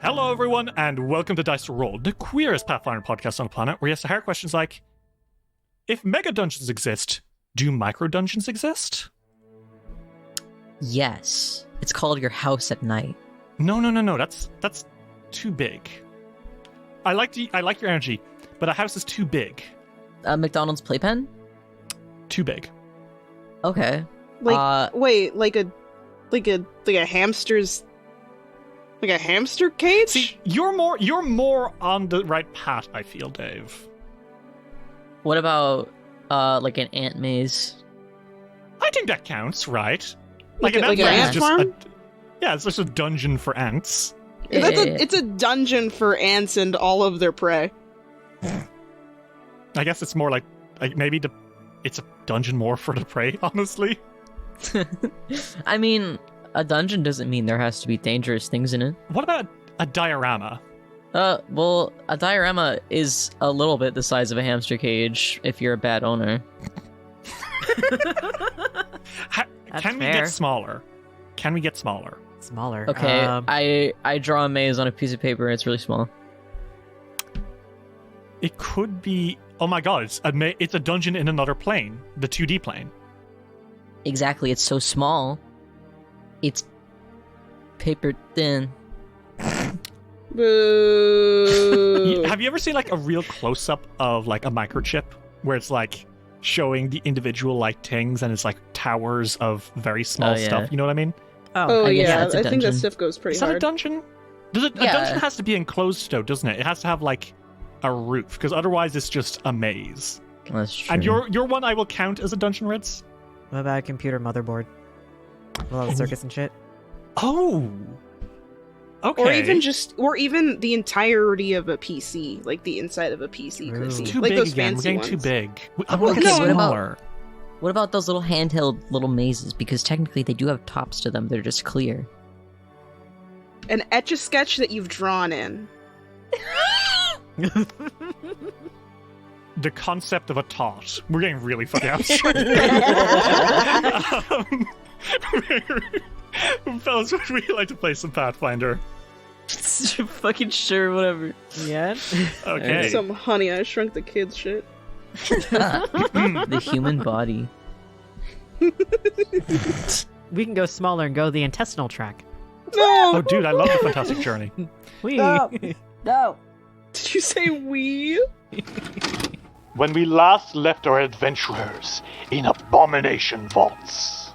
Hello, everyone, and welcome to Dice to Roll, the queerest Pathfinder podcast on the planet, where you have to hear questions like, if mega dungeons exist, do micro dungeons exist? Yes. It's called your house at night. No. That's too big. I like your energy, but a house is too big. A McDonald's playpen? Too big. Okay. Wait, like a hamster's... Like a hamster cage? See, you're more on the right path, I feel, Dave. What about, like an ant maze? I think that counts, right? Like an ant farm? It's just a dungeon for ants. It's a dungeon for ants and all of their prey. I guess it's more like maybe it's a dungeon more for the prey, honestly. I mean, a dungeon doesn't mean there has to be dangerous things in it. What about a diorama? Well, a diorama is a little bit the size of a hamster cage if you're a bad owner. Can we get smaller? Can we get smaller? Smaller. Okay, I draw a maze on a piece of paper and it's really small. It could be... Oh my god, it's a dungeon in another plane. The 2D plane. Exactly, it's so small. It's paper thin. Boo. Have you ever seen like a real close-up of like a microchip where it's like showing the individual like things and it's like towers of very small stuff? You know what I mean? Oh yeah, I think that stuff goes pretty hard. Is that a dungeon? A dungeon has to be enclosed though, doesn't it? It has to have like a roof, because otherwise it's just a maze. That's true. And your one I will count as a dungeon, Ritz? What about a computer motherboard? With all the circuits and shit? Oh! Okay. Or even the entirety of a PC, like the inside of a PC. Ooh. Too like big those again. We're fancy getting ones. too big. What about those little handheld little mazes? Because technically they do have tops to them. They're just clear. An Etch-a-Sketch that you've drawn in. The concept of a tot. We're getting really fucking abstract. Fellas, would we like to play some Pathfinder? Fucking sure, whatever. Yeah? Okay. Some Honey, I Shrunk the Kids shit. The human body. We can go smaller and go the intestinal track. No! Oh, dude, I love the Fantastic Journey. Wee! No. Did you say we? When we last left our adventurers in Abomination vaults,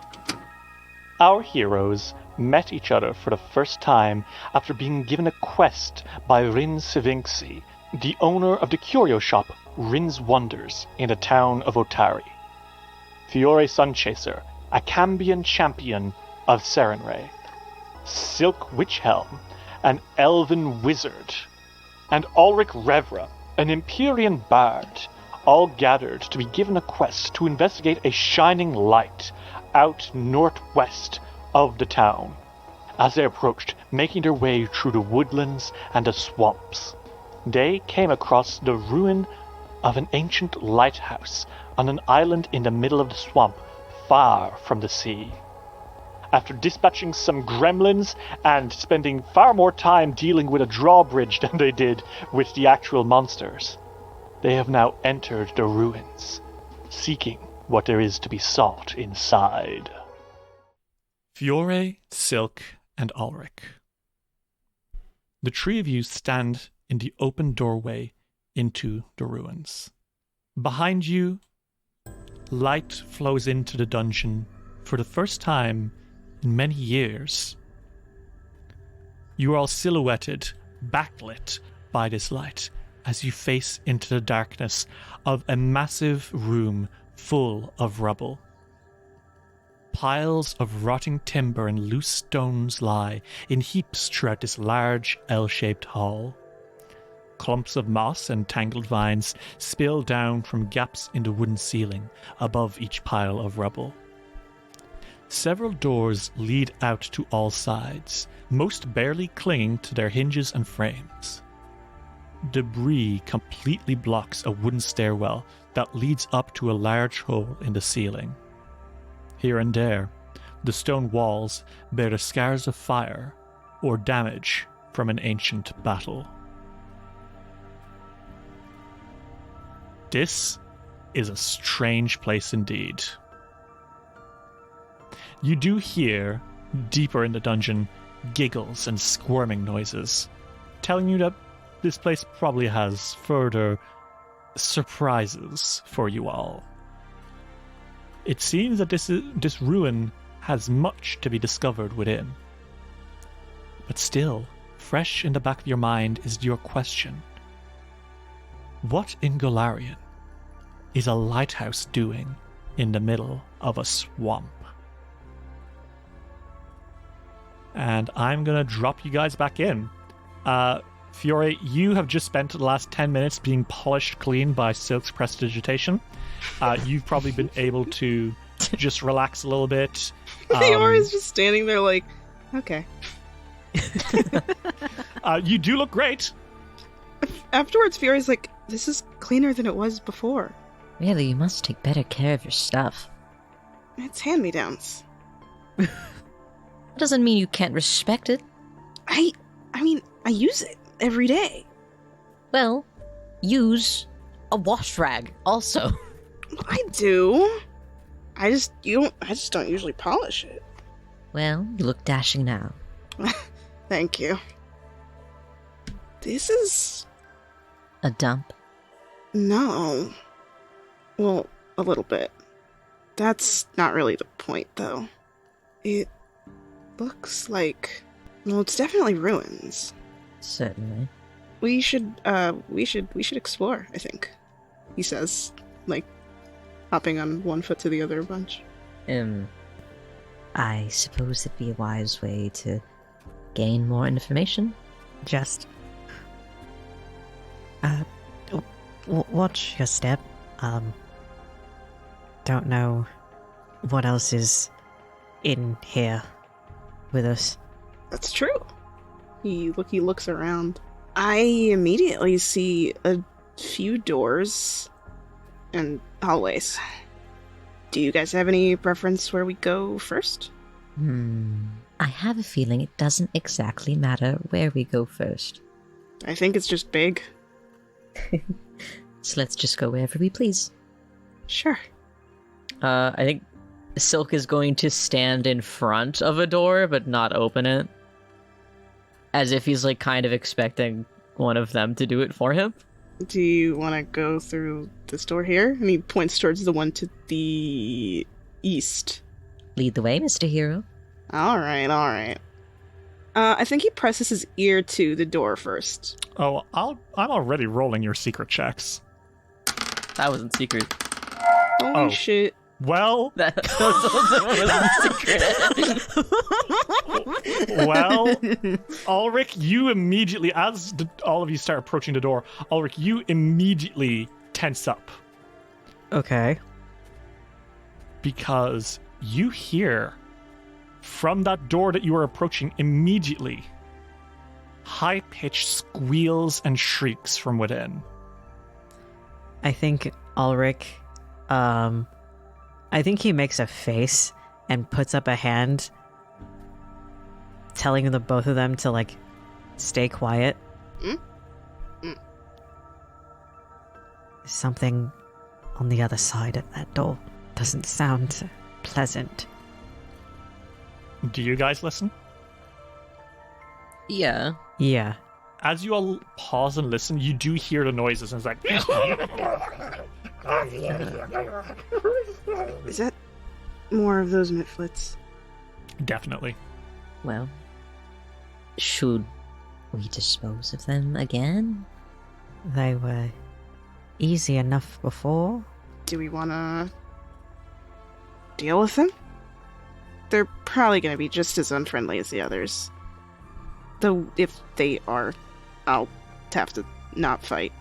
our heroes met each other for the first time after being given a quest by Rin Sivinxi, the owner of the curio shop Rin's Wonders in the town of Otari. Fiore Sunchaser, a Cambion champion of Serenray, Silk Witchhelm, an elven wizard, and Ulrich Revra, an Empyrean bard, all gathered to be given a quest to investigate a shining light out northwest of the town. As they approached, making their way through the woodlands and the swamps, they came across the ruin of an ancient lighthouse on an island in the middle of the swamp, far from the sea. After dispatching some gremlins and spending far more time dealing with a drawbridge than they did with the actual monsters, they have now entered the ruins, seeking what there is to be sought inside. Fiore, Silk, and Ulrich. The three of you stand in the open doorway into the ruins. Behind you, light flows into the dungeon for the first time in many years. You are all silhouetted, backlit by this light as you face into the darkness of a massive room full of rubble. Piles of rotting timber and loose stones lie in heaps throughout this large L-shaped hall. Clumps of moss and tangled vines spill down from gaps in the wooden ceiling above each pile of rubble. Several doors lead out to all sides, most barely clinging to their hinges and frames. Debris completely blocks a wooden stairwell that leads up to a large hole in the ceiling. Here and there, the stone walls bear the scars of fire or damage from an ancient battle. This is a strange place indeed. You do hear, deeper in the dungeon, giggles and squirming noises, telling you that this place probably has further surprises for you all. It seems that this ruin has much to be discovered within. But still, fresh in the back of your mind is your question. What in Golarion is a lighthouse doing in the middle of a swamp? And I'm going to drop you guys back in. Fiore, you have just spent the last 10 minutes being polished clean by Silk's prestidigitation. You've probably been able to just relax a little bit. Fiore's just standing there like, okay. You do look great. Afterwards, Fiore's like, this is cleaner than it was before. Really, you must take better care of your stuff. It's hand-me-downs. That doesn't mean you can't respect it. I mean, I use it every day. Well, use a wash rag also. I do. I just don't usually polish it. Well, you look dashing now. Thank you. This is... A dump? No. Well, a little bit. That's not really the point, though. It looks like... Well, it's definitely ruins. Certainly. We should explore, I think. He says, like, hopping on one foot to the other a bunch. I suppose it'd be a wise way to gain more information. Just watch your step. Don't know what else is in here with us. That's true. He looks around. I immediately see a few doors and hallways. Do you guys have any preference where we go first? I have a feeling it doesn't exactly matter where we go first. I think it's just big. So let's just go wherever we please. Sure. I think Silk is going to stand in front of a door, but not open it. As if he's, like, kind of expecting one of them to do it for him. Do you want to go through this door here? And he points towards the one to the east. Lead the way, Mr. Hero. Alright. I think he presses his ear to the door first. Oh, I'm already rolling your secret checks. That wasn't secret. Holy shit. Well, That wasn't secret. well, Ulrich, you immediately, as all of you start approaching the door, Ulrich, you immediately tense up. Okay. Because you hear from that door that you are approaching immediately high-pitched squeals and shrieks from within. I think Ulrich, I think he makes a face and puts up a hand, telling the both of them to, like, stay quiet. There's something on the other side of that door. Doesn't sound pleasant. Do you guys listen? Yeah. Yeah. As you all pause and listen, you do hear the noises, and it's like... Is that more of those Mitflits? Definitely. Well, should we dispose of them again? They were easy enough before. Do we want to deal with them? They're probably going to be just as unfriendly as the others. Though, if they are, I'll have to not fight.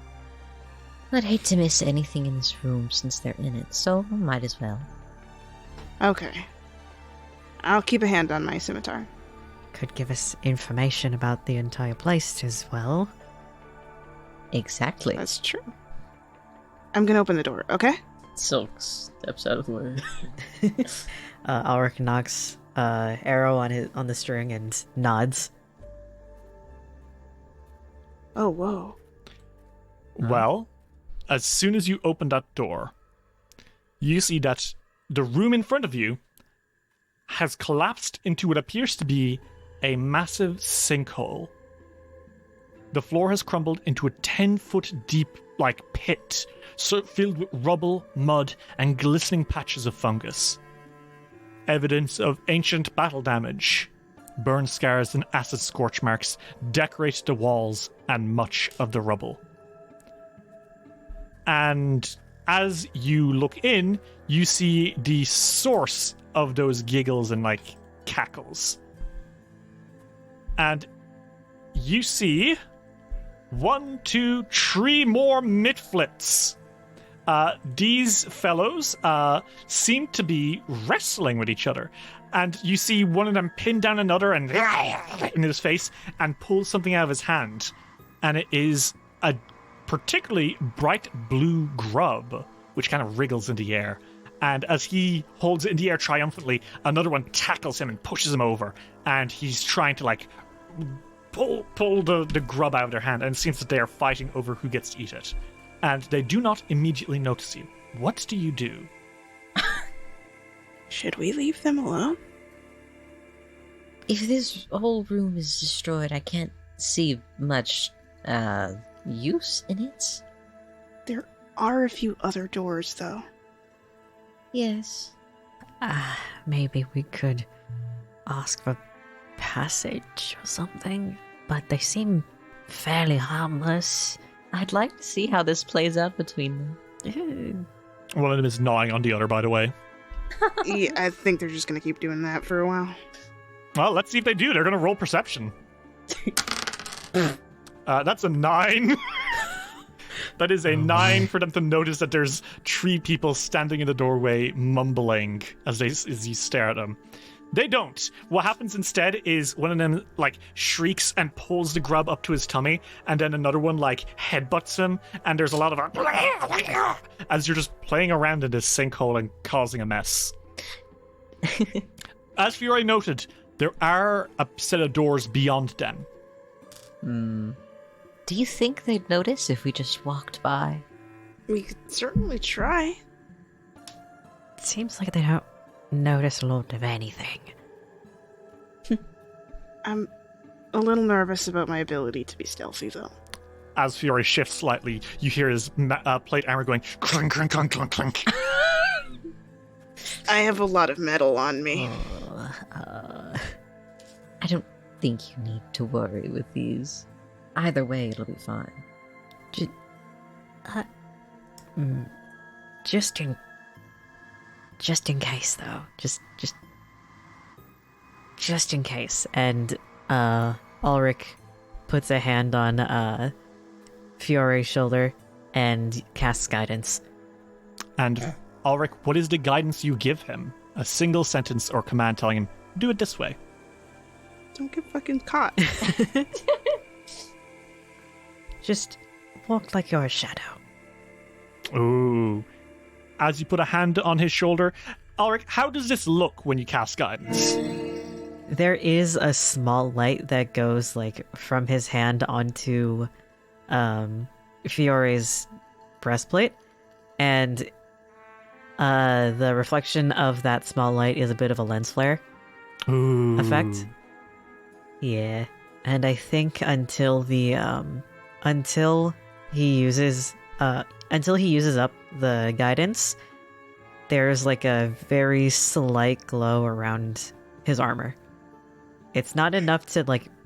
I'd hate to miss anything in this room since they're in it, so might as well. Okay. I'll keep a hand on my scimitar. Could give us information about the entire place as well. Exactly. That's true. I'm going to open the door, okay? Silk steps out of the way. Ulrich knocks arrow on the string and nods. Oh, whoa. Well, as soon as you open that door, you see that the room in front of you has collapsed into what appears to be a massive sinkhole. The floor has crumbled into a 10-foot deep, pit, filled with rubble, mud, and glistening patches of fungus. Evidence of ancient battle damage, burn scars and acid scorch marks decorate the walls and much of the rubble. And as you look in, you see the source of those giggles and cackles. And you see 1, 2, 3 more Mitflits. These fellows seem to be wrestling with each other. And you see one of them pin down another and in his face and pull something out of his hand. And it is a particularly bright blue grub, which kind of wriggles in the air. And as he holds it in the air triumphantly, another one tackles him and pushes him over. And he's trying to pull the grub out of their hand, and it seems that they are fighting over who gets to eat it. And they do not immediately notice you. What do you do? Should we leave them alone? If this whole room is destroyed, I can't see much use in it. There are a few other doors, though. Yes. Maybe we could ask for passage or something, but they seem fairly harmless. I'd like to see how this plays out between them. One of them is gnawing on the other, by the way. Yeah, I think they're just going to keep doing that for a while. Well, let's see if they do. They're going to roll perception. That's a 9. That is a 9 for them to notice that there's 3 people standing in the doorway mumbling as you stare at them. They don't. What happens instead is one of them shrieks and pulls the grub up to his tummy, and then another one headbutts him, and there's a lot of as you're just playing around in this sinkhole and causing a mess. As Fiore noted, there are a set of doors beyond them. Do you think they'd notice if we just walked by? We could certainly try. It seems like they don't notice a lot of anything. I'm a little nervous about my ability to be stealthy, though. As Fiore shifts slightly, you hear his plate armor going clink, clink, clink, clink, clink. I have a lot of metal on me. I don't think you need to worry with these. Either way, it'll be fine. Just in case, though. Just in case. And Ulrich puts a hand on Fiore's shoulder and casts guidance. And Ulrich, what is the guidance you give him? A single sentence or command telling him, do it this way. Don't get fucking caught. Just walk like you're a shadow. Ooh. As you put a hand on his shoulder, Ulrich, how does this look when you cast guidance? There is a small light that goes from his hand onto Fiore's breastplate, and the reflection of that small light is a bit of a lens flare effect. Yeah, and I think until he uses up the guidance, there's a very slight glow around his armor. It's not enough to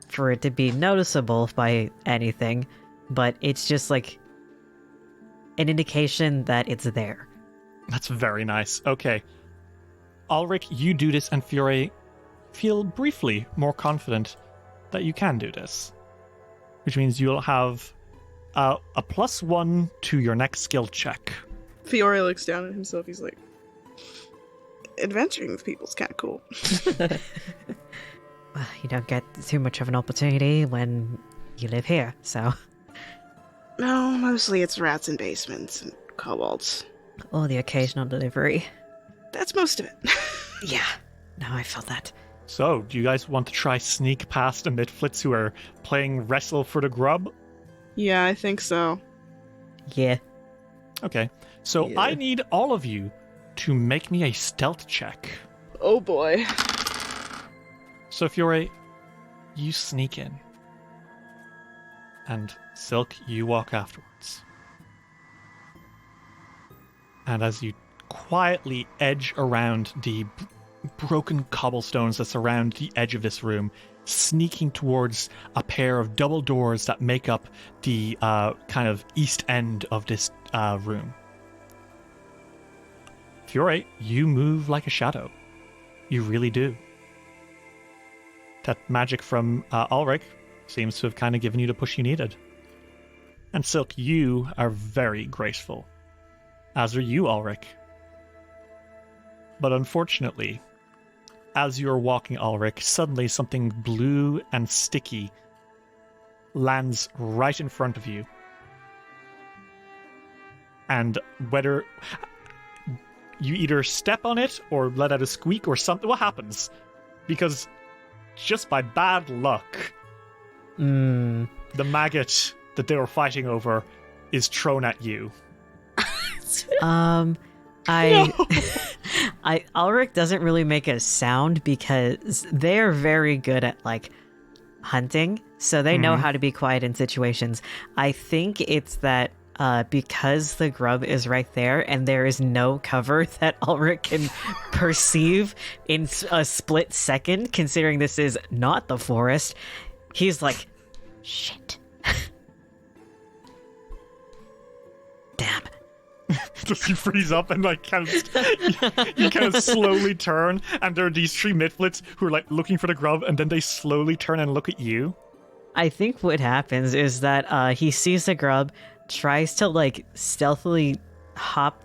for it to be noticeable by anything, but it's just an indication that it's there. That's very nice. Okay. Ulrich, you do this, and Fiore feel briefly more confident that you can do this. Which means you'll have a +1 to your next skill check. Fiore looks down at himself. He's like, adventuring with people's kind of cool. Well, you don't get too much of an opportunity when you live here, so... No, mostly it's rats in basements and kobolds. Or the occasional delivery. That's most of it. Yeah, no, I felt that. So, do you guys want to try sneak past the Mitflits who are playing wrestle for the grub? Yeah, I think so. Yeah. Okay, so Yeah. I need all of you to make me a stealth check. Oh boy. So Fiore, you sneak in. And Silk, you walk afterwards. And as you quietly edge around the broken cobblestones that surround the edge of this room, sneaking towards a pair of double doors that make up the kind of east end of this room. Fiore, you move like a shadow. You really do. That magic from Ulrich seems to have kind of given you the push you needed. And Silk, you are very graceful. As are you, Ulrich. But unfortunately, as you are walking, Ulrich, suddenly something blue and sticky lands right in front of you. And whether you either step on it or let out a squeak or something, what happens? Because just by bad luck, the maggot that they were fighting over is thrown at you. Ulrich doesn't really make a sound because they're very good at like hunting, so they know how to be quiet in situations. I think it's that because the grub is right there and there is no cover that Ulrich can perceive in a split second, considering this is not the forest, he's like, shit. Damn. Does he freeze up and like kind of you kind of slowly turn, and there are these three Mitflits who are like looking for the grub, and then they slowly turn and look at you? I think what happens is that he sees the grub, tries to like stealthily hop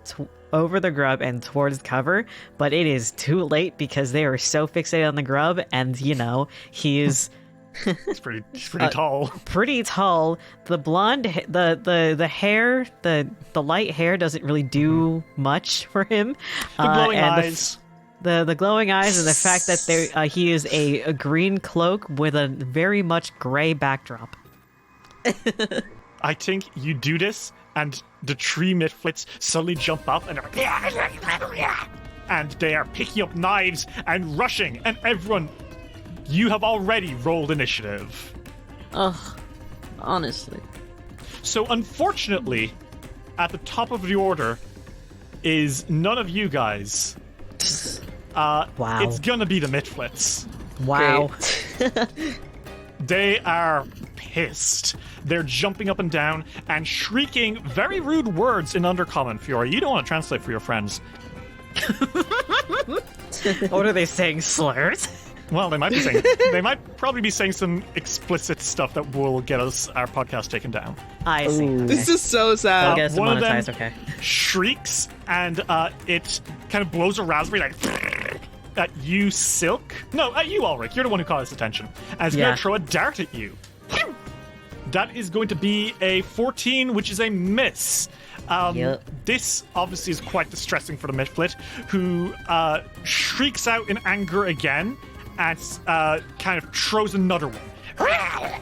over the grub and towards cover, but it is too late because they are so fixated on the grub, and you know, he is He's pretty tall. pretty tall. The blonde, the hair, the light hair doesn't really do much for him. The glowing and eyes. The glowing eyes, and the fact that he is a green cloak with a very much gray backdrop. I think you do this, and the three Mitflits suddenly jump up, and they're like, and they are picking up knives and rushing, and everyone, you have already rolled initiative. Ugh, honestly. So unfortunately, at the top of the order is none of you guys. Wow. It's gonna be the Mitflits. Wow. They are pissed. They're jumping up and down and shrieking very rude words in Undercommon. Fiore, you don't want to translate for your friends. What are they saying? Slurs? Well, they might probably be saying some explicit stuff that will get our podcast taken down. I see. Ooh. This is so sad. I'll get us one of them- demonetized, okay. Shrieks, and it kind of blows a raspberry like at you, Silk. No, at you, Ulrich. You're the one who caught his attention. And it's going Yeah. to throw a dart at you. That is going to be a 14, which is a miss. Yep. This obviously is quite distressing for the Mitflit, who shrieks out in anger again and kind of throws another one.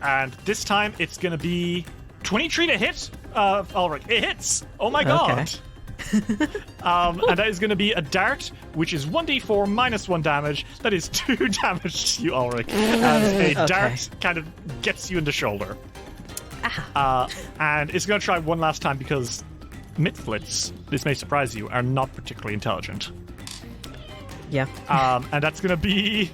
And this time it's going to be 23 to hit. Ulrich, it hits. Oh my god. Okay. And that is going to be a dart, which is 1d4 minus 1 damage. That is 2 damage to you, Ulrich. As a dart kind of gets you in the shoulder. And it's going to try one last time because Mitflits, this may surprise you, are not particularly intelligent. Yeah. And that's going to be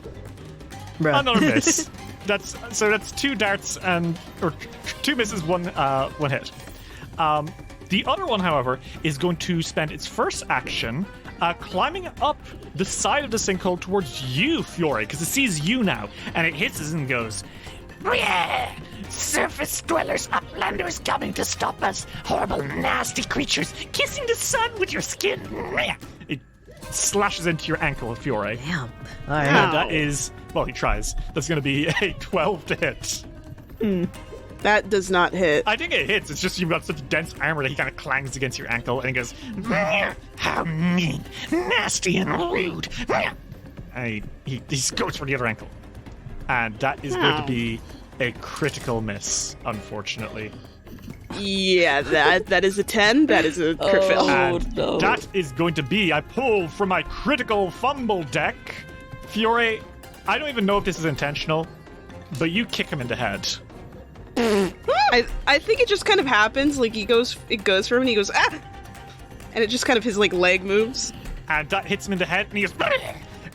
Bruh. another miss. That's 2 darts or 2 misses, one hit. The other one, however, is going to spend its first action climbing up the side of the sinkhole towards you, Fiore, because it sees you now, and it hisses and goes, Yeah! Surface dwellers, uplanders coming to stop us. Horrible, nasty creatures, kissing the sun with your skin. it slashes into your ankle, Fiore. Damn. All right. And that is, well, he tries. That's going to be a 12 to hit. That does not hit. I think it hits. It's just you've got such dense armor that he kind of clangs against your ankle and he goes, How mean, nasty, and rude. and he goes for the other ankle. And that is going to be a critical miss, unfortunately. Yeah, that is a 10. That is a crit fail. And no. that is going to be, I pull from my critical fumble deck. Fiore, I don't even know if this is intentional, but you kick him in the head. I think it just kind of happens. Like it goes for him, and he goes ah, and it just kind of his like leg moves. And that hits him in the head, and he goes,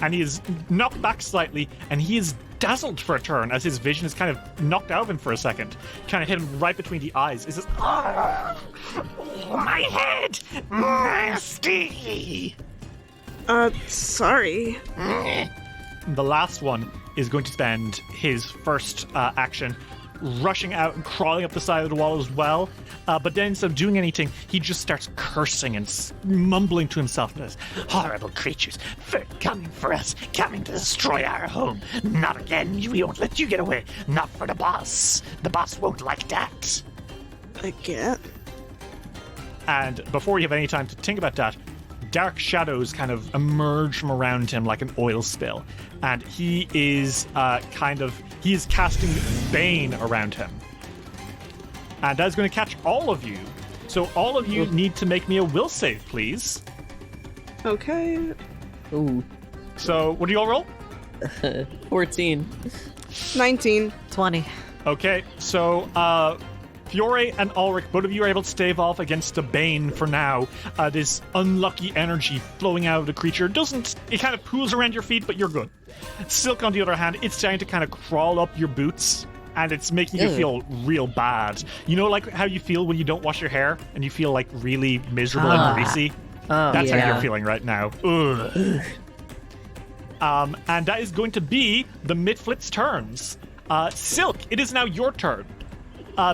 and he is knocked back slightly, and he is dazzled for a turn as his vision is kind of knocked out of him for a second. Kind of hit him right between the eyes. He says, Oh, my head! Nasty! Sorry. the last one is going to spend his first action rushing out and crawling up the side of the wall as well. But then instead of doing anything, he just starts cursing and mumbling to himself. Horrible creatures, coming for us, coming to destroy our home. Not again, we won't let you get away. Not for the boss. The boss won't like that. Again. And before you have any time to think about that, dark shadows kind of emerge from around him like an oil spill. And he is he is casting Bane around him. And that is going to catch all of you. So all of you need to make me a will save, please. Okay. Ooh. So what do you all roll? 14. 19. 20. Okay, so Fiore and Ulrich, both of you are able to stave off against the Bane for now. This unlucky energy flowing out of the creature it kind of pools around your feet, but you're good. Silk, on the other hand, it's starting to kind of crawl up your boots, and it's making you feel real bad. You know, like how you feel when you don't wash your hair and you feel like really miserable and greasy? That's how you're feeling right now. Ugh. And that is going to be the Mitflits' turns. Silk, it is now your turn.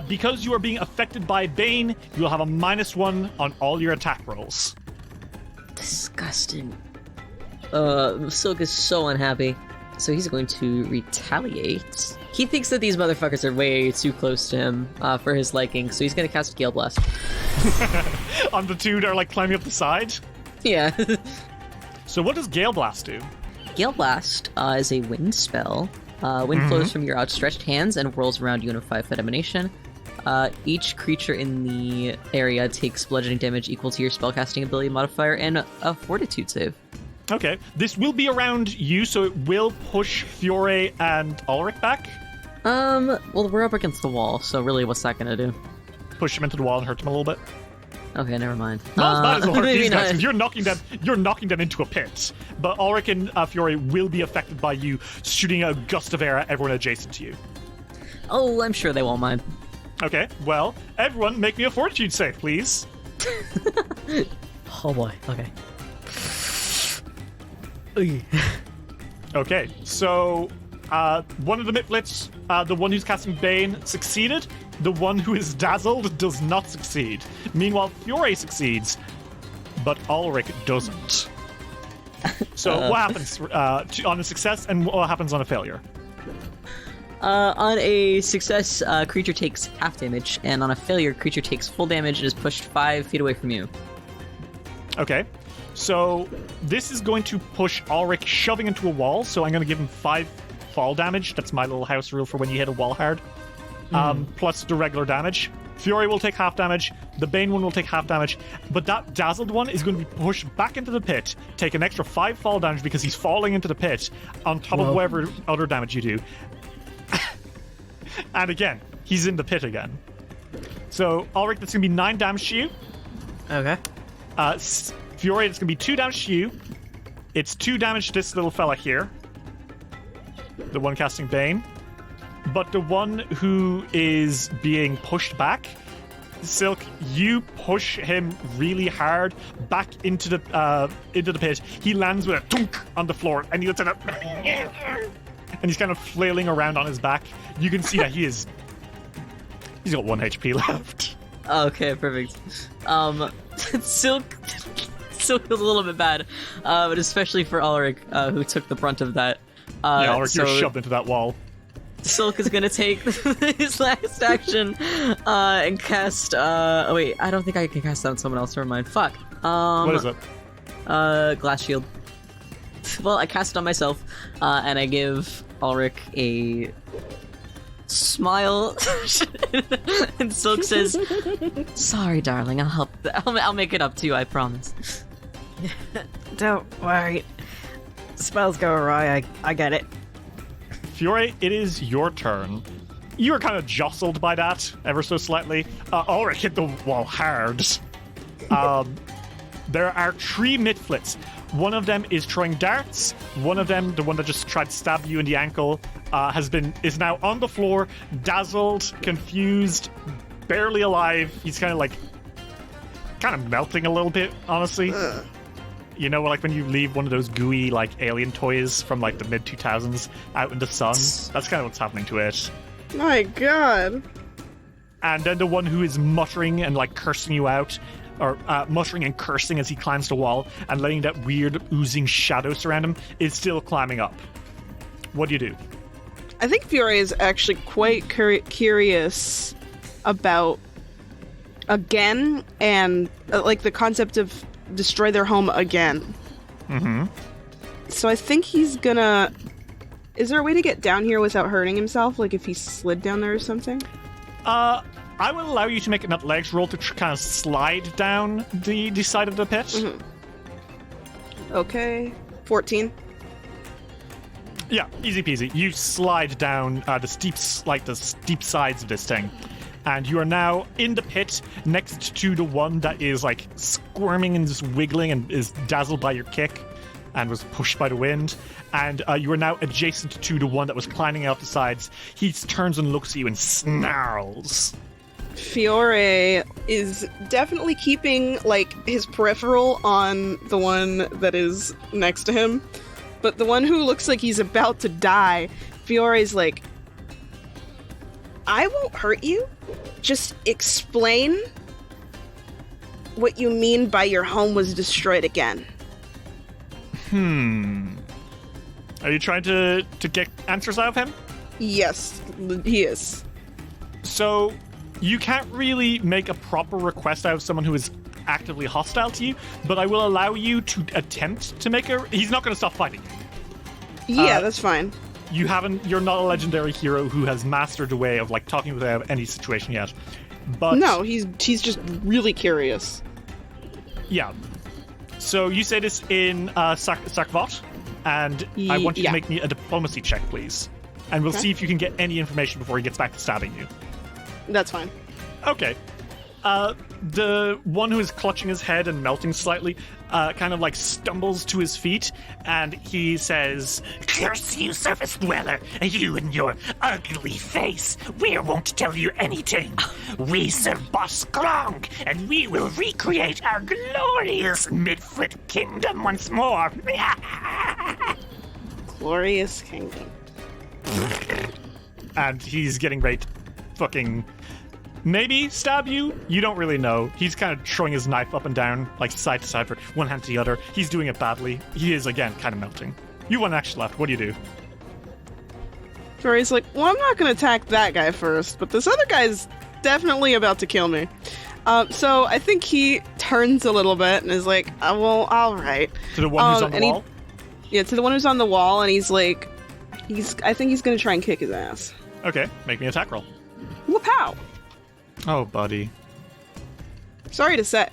Because you are being affected by Bane, you'll have a -1 on all your attack rolls. Disgusting. Silk is so unhappy, so he's going to retaliate. He thinks that these motherfuckers are way too close to him for his liking, so he's going to cast Gale Blast. On the two that are like climbing up the side? Yeah. So what does Gale Blast do? Gale Blast is a wind spell. Wind flows from your outstretched hands and whirls around you in a 5-foot emanation. Each creature in the area takes bludgeoning damage equal to your spellcasting ability modifier and a fortitude save. Okay, this will be around you, so it will push Fiore and Ulrich back. Well, we're up against the wall, so really, what's that gonna do? Push them into the wall and hurt them a little bit. Okay, never mind. Not as bad as it'll hurt maybe these guys, not. 'cause you're knocking them into a pit. But Ulrich and Fiore will be affected by you shooting a gust of air at everyone adjacent to you. Oh, I'm sure they won't mind. Okay, well, everyone make me a fortitude save, please. Oh boy. Okay. Okay, so one of the Mitflits, the one who's casting Bane, succeeded. The one who is dazzled does not succeed. Meanwhile, Fiore succeeds, but Ulrich doesn't. So what happens on a success and what happens on a failure? On a success, creature takes half damage, and on a failure, creature takes full damage and is pushed 5 feet away from you. Okay, so this is going to push Ulrich shoving into a wall, so I'm going to give him 5 fall damage. That's my little house rule for when you hit a wall hard. Plus the regular damage. Fiore will take half damage, the Bane one will take half damage, but that dazzled one is going to be pushed back into the pit, take an extra 5 fall damage because he's falling into the pit, on top of whatever other damage you do. And again, he's in the pit again. So, Ulrich, that's going to be 9 damage to you. Okay. Fiore, it's going to be 2 damage to you. It's 2 damage to this little fella here. The one casting Bane. But the one who is being pushed back, Silk, you push him really hard back into the pit. He lands with a thunk on the floor, and he lets it up, and he's kind of flailing around on his back. You can see that he's got 1 HP left. Okay, perfect. Silk is a little bit bad, but especially for Ulrich, who took the brunt of that. Yeah, Ulrich, you're shoved into that wall. Silk is gonna take his last action and cast. Oh wait, I don't think I can cast that on someone else. Never mind. Fuck. What is it? Glass shield. Well, I cast it on myself, and I give Ulrich a smile, and Silk says, "Sorry, darling. I'll help. I'll make it up to you. I promise." Don't worry. Spells go awry. I get it. Fiore, it is your turn. You were kind of jostled by that, ever so slightly. Ulrich hit the wall hard. There are 3 Mitflits. One of them is throwing darts. One of them, the one that just tried to stab you in the ankle, is now on the floor, dazzled, confused, barely alive. He's kind of melting a little bit, honestly. You know, like when you leave one of those gooey, like, alien toys from, like, the mid-2000s out in the sun? That's kind of what's happening to it. My god. And then the one who is muttering and, like, cursing you out, or muttering and cursing as he climbs the wall and letting that weird oozing shadow surround him, is still climbing up. What do you do? I think Fiore is actually quite curious about, again, and, like, the concept of destroy their home again. Mm-hmm. So I think he's gonna... Is there a way to get down here without hurting himself? Like if he slid down there or something? I will allow you to make an athletics roll to kind of slide down the side of the pit. Mm-hmm. Okay. 14. Yeah, easy peasy. You slide down the steep sides of this thing. And you are now in the pit next to the one that is, like, squirming and just wiggling and is dazzled by your kick and was pushed by the wind. And you are now adjacent to the one that was climbing out the sides. He turns and looks at you and snarls. Fiore is definitely keeping, like, his peripheral on the one that is next to him. But the one who looks like he's about to die, Fiore's like, I won't hurt you. Just explain what you mean by your home was destroyed again. Are you trying to get answers out of him? Yes, he is. So, you can't really make a proper request out of someone who is actively hostile to you, but I will allow you to attempt to make a... He's not going to stop fighting you. Yeah, that's fine. You're not a legendary hero who has mastered the way of, like, talking without any situation yet. But no, he's just really curious. Yeah. So you say this in Sakvot, and I want you to make me a diplomacy check, please. And we'll see if you can get any information before he gets back to stabbing you. That's fine. Okay. The one who is clutching his head and melting slightly kind of like stumbles to his feet, and he says, Curse you, surface dweller, you and your ugly face. We won't tell you anything. We serve Boss Krong, and we will recreate our glorious Mitflit kingdom once more. Glorious kingdom. And he's getting ready to fucking... maybe stab you? You don't really know. He's kind of throwing his knife up and down, like side to side, from one hand to the other. He's doing it badly. He is, again, kind of melting. You one action left. What do you do? Fiore's like, well, I'm not going to attack that guy first, but this other guy's definitely about to kill me. So I think he turns a little bit and is like, well, all right. To the one who's on the wall? To the one who's on the wall, and he's like, I think he's going to try and kick his ass. Okay, make me an attack roll. Whoop-pow! Oh, buddy. Sorry to say.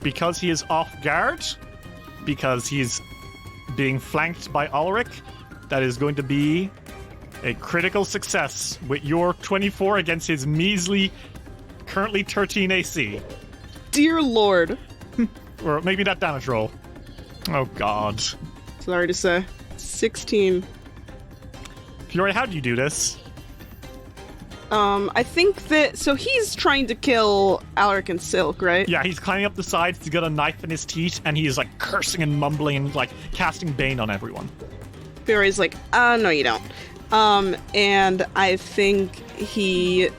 Because he is off guard, because he's being flanked by Ulrich, that is going to be a critical success with your 24 against his measly, currently 13 AC. Dear Lord. Or maybe that damage roll. Oh, God. Sorry to say. 16. Fiore, how do you do this? I think that... So he's trying to kill Alaric and Silk, right? Yeah, he's climbing up the sides to get a knife in his teeth, and he is, like, cursing and mumbling and, like, casting bane on everyone. Fiore's like, no you don't. And I think he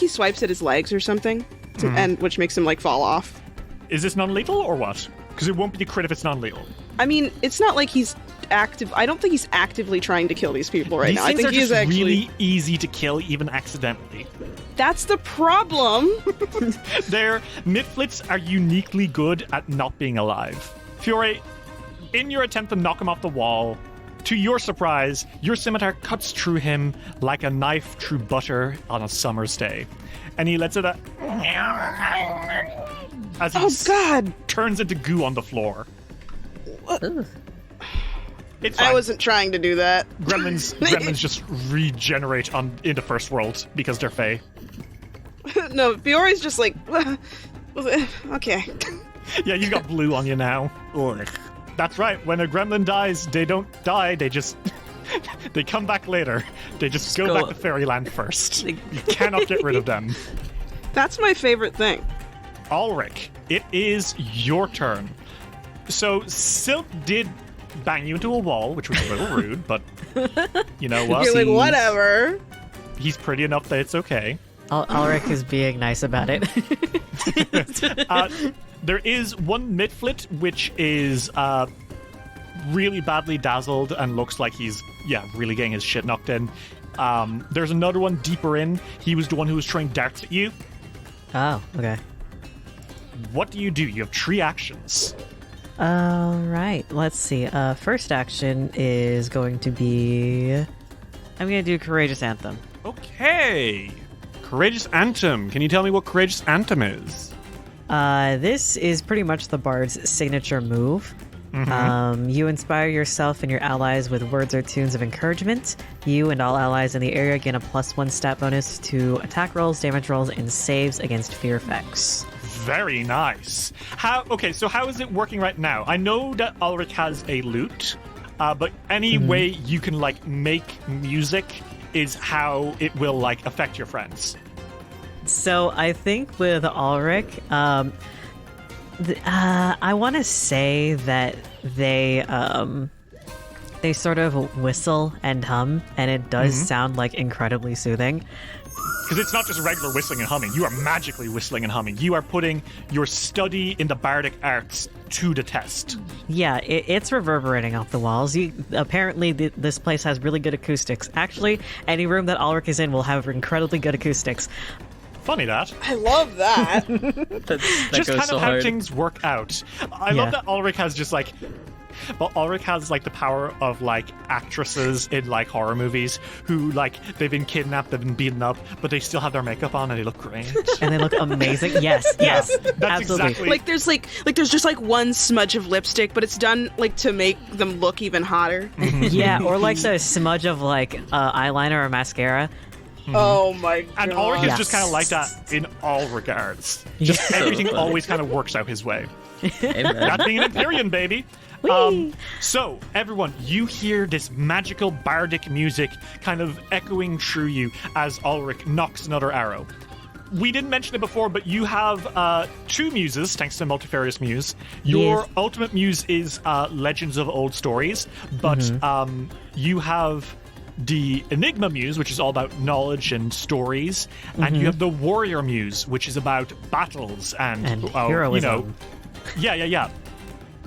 swipes at his legs or something, and which makes him, like, fall off. Is this non-lethal, or what? Because it won't be a crit if it's non-lethal. I mean, it's not like he's active. I don't think he's actively trying to kill these people right now. I think he is actually really easy to kill, even accidentally. That's the problem. Their Mitflits are uniquely good at not being alive. Fiore, in your attempt to knock him off the wall, To your surprise, your scimitar cuts through him like a knife through butter on a summer's day. And he lets it out as he God! turns into goo on the floor. It's fine. I wasn't trying to do that. Gremlins just regenerate into First World because they're fey. No, Fiori's just like, okay. Yeah, you got blue on you now. Ugh. That's right. When a gremlin dies, they don't die. They just they come back later. They just go back to fairyland first. You cannot get rid of them. That's my favorite thing. Ulrich, it is your turn. So Silk did bang you into a wall, which was a little rude, but you know what? You're like, whatever. He's pretty enough that it's okay. Ulrich is being nice about it. There is one Mitflit, which is really badly dazzled and looks like he's, really getting his shit knocked in. There's another one deeper in. He was the one who was throwing darts at you. Oh, okay. What do? You have 3 actions. Right. Let's see. First action is going to be... I'm going to do Courageous Anthem. Okay. Courageous Anthem. Can you tell me what Courageous Anthem is? This is pretty much the bard's signature move. Mm-hmm. You inspire yourself and your allies with words or tunes of encouragement. You and all allies in the area gain a +1 stat bonus to attack rolls, damage rolls, and saves against fear effects. Very nice. How is it working right now? I know that Ulrich has a lute, but any way you can make music is how it will affect your friends. So I think with Ulrich, I want to say that they sort of whistle and hum, and it does sound incredibly soothing. Because it's not just regular whistling and humming. You are magically whistling and humming. You are putting your study in the bardic arts to the test. Yeah, it's reverberating off the walls. Apparently, this place has really good acoustics. Actually, any room that Ulrich is in will have incredibly good acoustics. Funny that. I love that. that just goes kind so of how hard. things work out. I love that Ulrich has just Ulrich has the power of actresses in horror movies who they've been kidnapped, they've been beaten up, but they still have their makeup on and they look great. And they look amazing. Yes, that's absolutely. exactly. There's just one smudge of lipstick, but it's done to make them look even hotter. Yeah, or the smudge of eyeliner or mascara. Oh my god. And Ulrich is just kind of like that in all regards. Just everything always kind of works out his way. Amen. That being an Empyrean, baby. So, everyone, you hear this magical bardic music kind of echoing through you as Ulrich knocks another arrow. We didn't mention it before, but you have 2 muses, thanks to Multifarious Muse. Your ultimate muse is Legends of Old Stories, but you have the Enigma Muse, which is all about knowledge and stories, and you have the Warrior Muse, which is about battles and heroism. Yeah.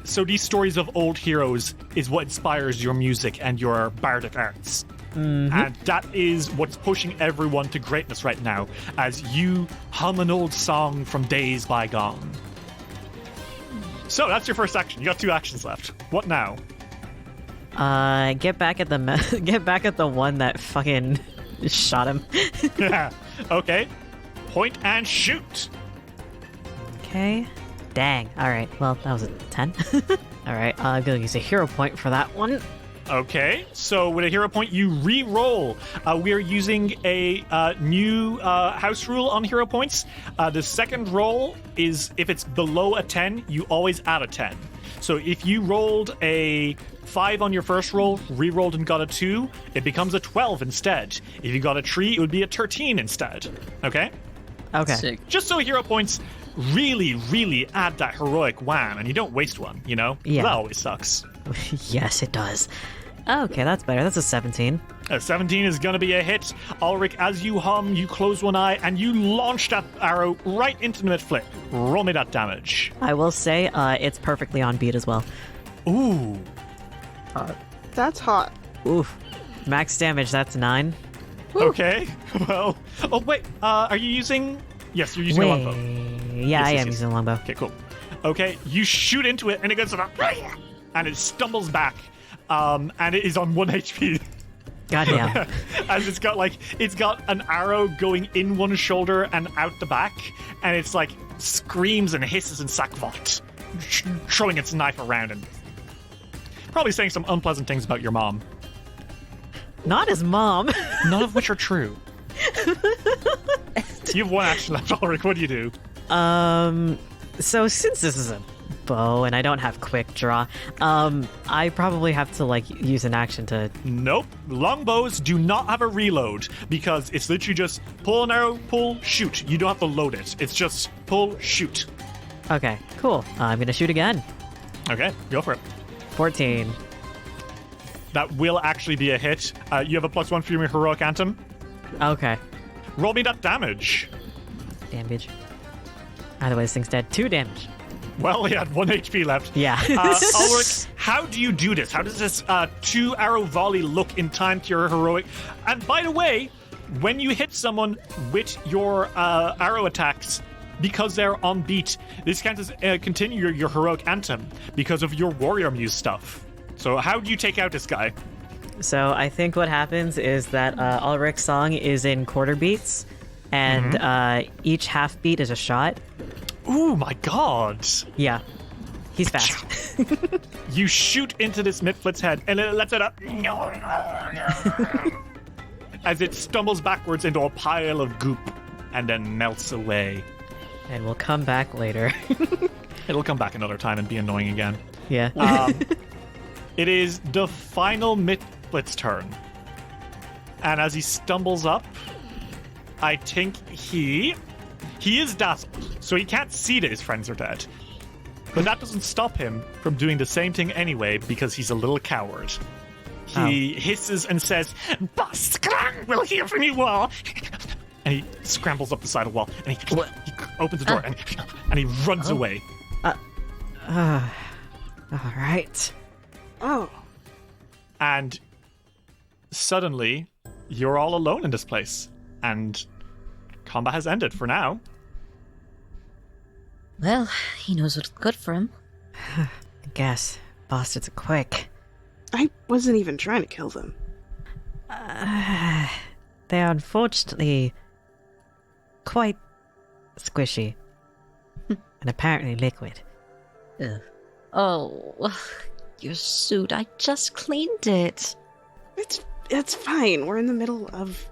So these stories of old heroes is what inspires your music and your bardic arts. And that is what's pushing everyone to greatness right now, as you hum an old song from days bygone. So that's your first action. You got 2 actions left. What now? Get back at the one that fucking shot him. Yeah. Okay. Point and shoot. Okay. Dang. All right. Well, that was a 10. All right. I'm gonna use a hero point for that one. Okay. So with a hero point, you re-roll. We are using a new house rule on hero points. The second roll is if it's below a 10, you always add a 10. So if you rolled a 5 on your first roll, re-rolled and got a 2, it becomes a 12 instead. If you got a 3, it would be a 13 instead. Okay? Okay. Sick. Just so hero points really, really add that heroic wham, and you don't waste one, you know? Yeah. That always sucks. Yes, it does. Okay, that's better. That's a 17. A 17 is going to be a hit. Ulrich, as you hum, you close one eye, and you launch that arrow right into the Mitflit. Roll me that damage. I will say it's perfectly on beat as well. Ooh. That's hot. Oof. Max damage, that's 9. Okay. Well. Oh, wait. Are you using... Yes, you're using a longbow. Yeah, I am Yes. using a longbow. Okay, cool. Okay, you shoot into it, and it goes... And it stumbles back. and it is on 1 HP. Goddamn. As it's got an arrow going in one shoulder and out the back, and it's like screams and hisses and sackvot, throwing its knife around and probably saying some unpleasant things about your mom. Not his mom. None of which are true. You have one action left, Ulrich. What do you do? So since this is a bow and I don't have quick draw, I probably have to like use an action to. Nope. Longbows do not have a reload because it's literally just pull an arrow, pull, shoot. You don't have to load it. It's just pull, shoot. Okay, cool. I'm gonna shoot again. Okay, go for it. 14. That will actually be a hit. You have a +1 for your heroic anthem. Okay. Roll me that damage. Damage. Either way, this thing's dead. 2 damage. Well, he had 1 HP left. Yeah. Ulrich, how do you do this? How does this 2-arrow volley look in time to your heroic? And by the way, when you hit someone with your arrow attacks, because they're on beat, this counts as continue your heroic anthem because of your warrior muse stuff. So how do you take out this guy? So I think what happens is that Ulrich's song is in quarter beats, and each half beat is a shot. Ooh, my god. Yeah. He's fast. You shoot into this Mitflits head, and it lets it up. As it stumbles backwards into a pile of goop, and then melts away. And we'll come back later. It'll come back another time and be annoying again. Yeah. It is the final Mitflits' turn. And as he stumbles up, I think he is dazzled, so he can't see that his friends are dead. But that doesn't stop him from doing the same thing anyway, because he's a little coward. He hisses and says, "Boss Krang will hear from you all." And he scrambles up the side of the wall, and he opens the door, and he runs away. All right. Oh. And suddenly, you're all alone in this place, and combat has ended for now. Well, he knows what's good for him. I guess. Bastards are quick. I wasn't even trying to kill them. They're unfortunately quite squishy. And apparently liquid. Ugh. Oh, your suit. I just cleaned it. It's fine. We're in the middle of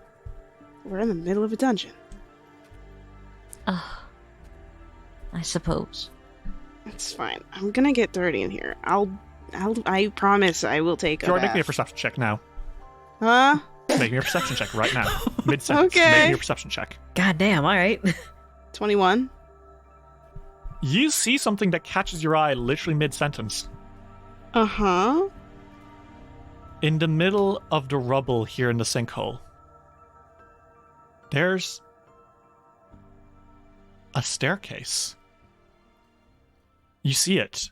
a dungeon. I suppose. It's fine. I'm gonna get dirty in here. I promise I will take a Jordan, bath. make me a perception check now. Huh? Make me a perception check right now. Mid-sentence. Okay. Make me a perception check. God damn, alright. 21. You see something that catches your eye literally mid-sentence. Uh-huh. In the middle of the rubble here in the sinkhole, there's a staircase. You see it.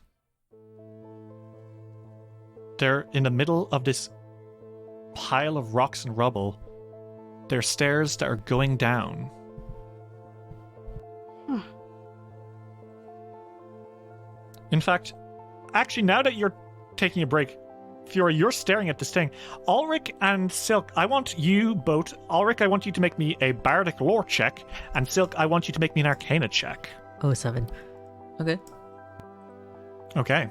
They're in the middle of this pile of rocks and rubble. There are stairs that are going down. Huh. In fact, actually, now that you're taking a break, Fiora, you're staring at this thing. Ulrich and Silk, I want you both. Ulrich, I want you to make me a bardic lore check, and Silk, I want you to make me an arcana check. 07. Okay. Okay.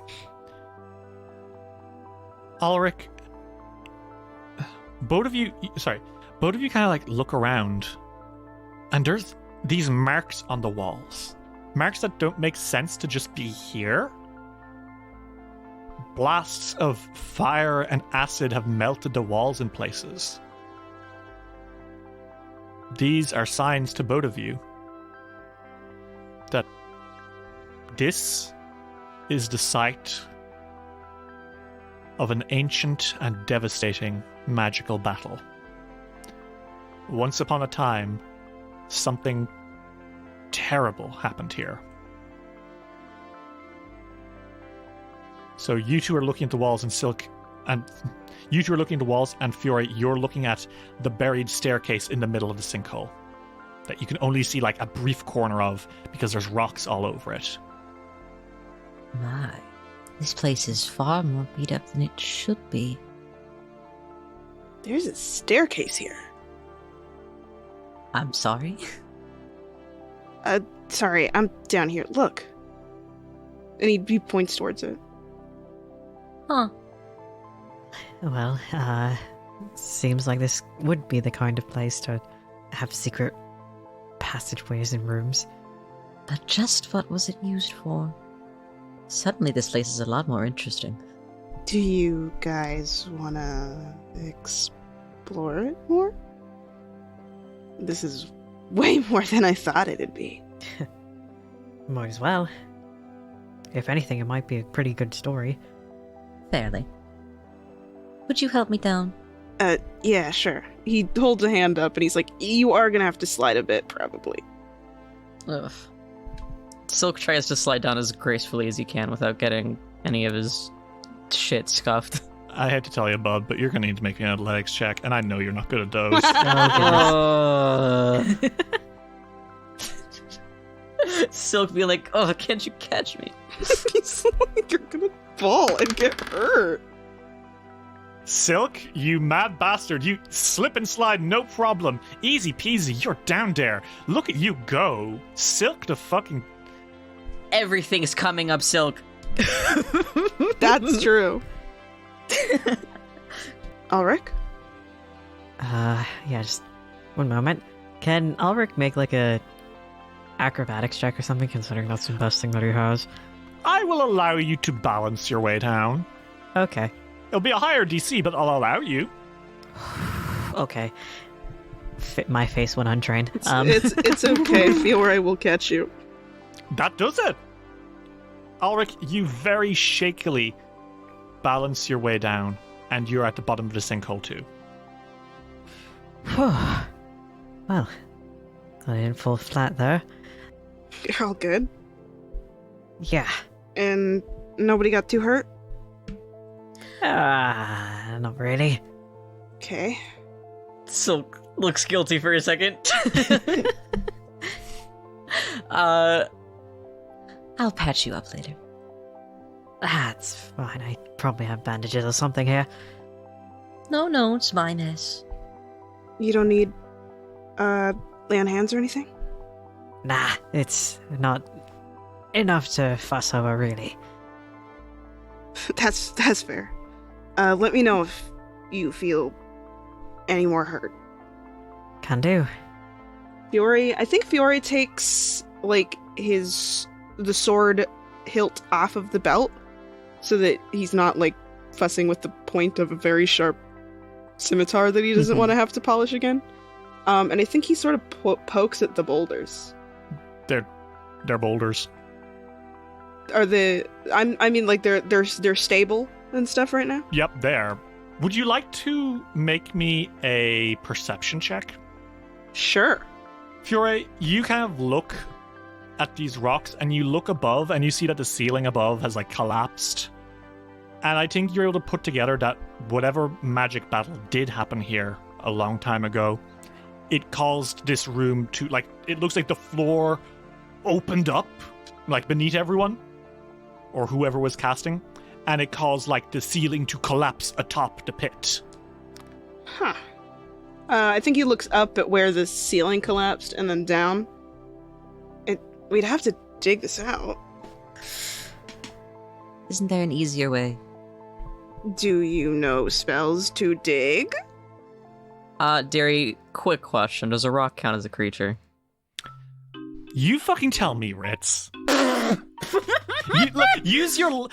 Ulrich, both of you kind of like look around, and there's these marks on the walls. Marks that don't make sense to just be here. Blasts of fire and acid have melted the walls in places. These are signs to both of you that this is the site of an ancient and devastating magical battle. Once upon a time, something terrible happened here. So you two are looking at the walls, and Silk, and you two are looking at the walls, and Fiora, you're looking at the buried staircase in the middle of the sinkhole that you can only see like a brief corner of because there's rocks all over it. My. This place is far more beat up than it should be. There's a staircase here. I'm sorry? Sorry, I'm down here. Look. And he points towards it. Huh. Well, seems like this would be the kind of place to have secret passageways and rooms. But just what was it used for? Suddenly this place is a lot more interesting. Do you guys wanna explore it more? This is way more than I thought it'd be. Might as well. If anything, it might be a pretty good story. Fairly. Would you help me down? Yeah, sure. He holds a hand up and he's like, you are gonna have to slide a bit, probably. Ugh. Silk tries to slide down as gracefully as he can without getting any of his shit scuffed. I hate to tell you, bud, but you're going to need to make an athletics check, and I know you're not good at those. Silk be like, oh, can't you catch me? He's like, you're gonna fall and get hurt. Silk, you mad bastard, you slip and slide, no problem. Easy peasy, you're down there. Look at you go. Silk the fucking... Everything's coming up, Silk. That's true. Ulrich? Yeah, just one moment. Can Ulrich make like a acrobatics check or something, considering that's the best thing that he has? I will allow you to balance your way down. Okay. It'll be a higher DC, but I'll allow you. Okay. My face went untrained. It's okay. Fiore will catch you. That does it. Ulrich, you very shakily balance your way down, and you're at the bottom of the sinkhole too. Well, I didn't fall flat there. You're all good? Yeah. And nobody got too hurt? Not really. Okay. Silk looks guilty for a second. I'll patch you up later. That's fine. I probably have bandages or something here. No, it's my mess. You don't need, lay on hands or anything? Nah, it's not enough to fuss over, really. That's fair. Let me know if you feel any more hurt. Can do. Fiore, I think Fiore takes, like, the sword hilt off of the belt so that he's not, like, fussing with the point of a very sharp scimitar that he doesn't want to have to polish again. And I think he sort of pokes at the boulders. They're boulders. Are I mean, like, they're stable and stuff right now? Yep, there. Would you like to make me a perception check? Sure. Fiore, you kind of look at these rocks, and you look above, and you see that the ceiling above has, like, collapsed. And I think you're able to put together that whatever magic battle did happen here a long time ago, it caused this room to, like, it looks like the floor opened up, like, beneath everyone, or whoever was casting, and it caused, like, the ceiling to collapse atop the pit. Huh. I think he looks up at where the ceiling collapsed and then down. We'd have to dig this out. Isn't there an easier way? Do you know spells to dig? Derry, quick question. Does a rock count as a creature? You fucking tell me, Ritz. Use your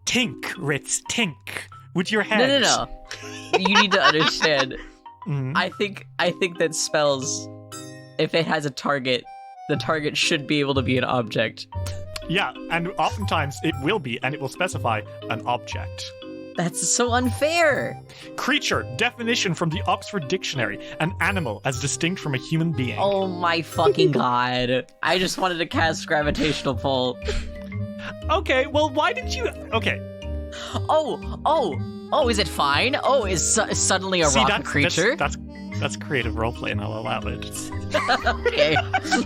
tink, Ritz, tink with your head. No. You need to understand. Mhm. I think that spells, if it has a target, the target should be able to be an object. Yeah, and oftentimes it will be, and it will specify an object. That's so unfair. Creature, definition from the Oxford Dictionary, an animal as distinct from a human being. Oh my fucking god. I just wanted to cast gravitational pull. Okay, well, why did you... Okay. Oh, is it fine? Oh, is suddenly a rock a creature? That's creative roleplay, and I'll allow it. Okay.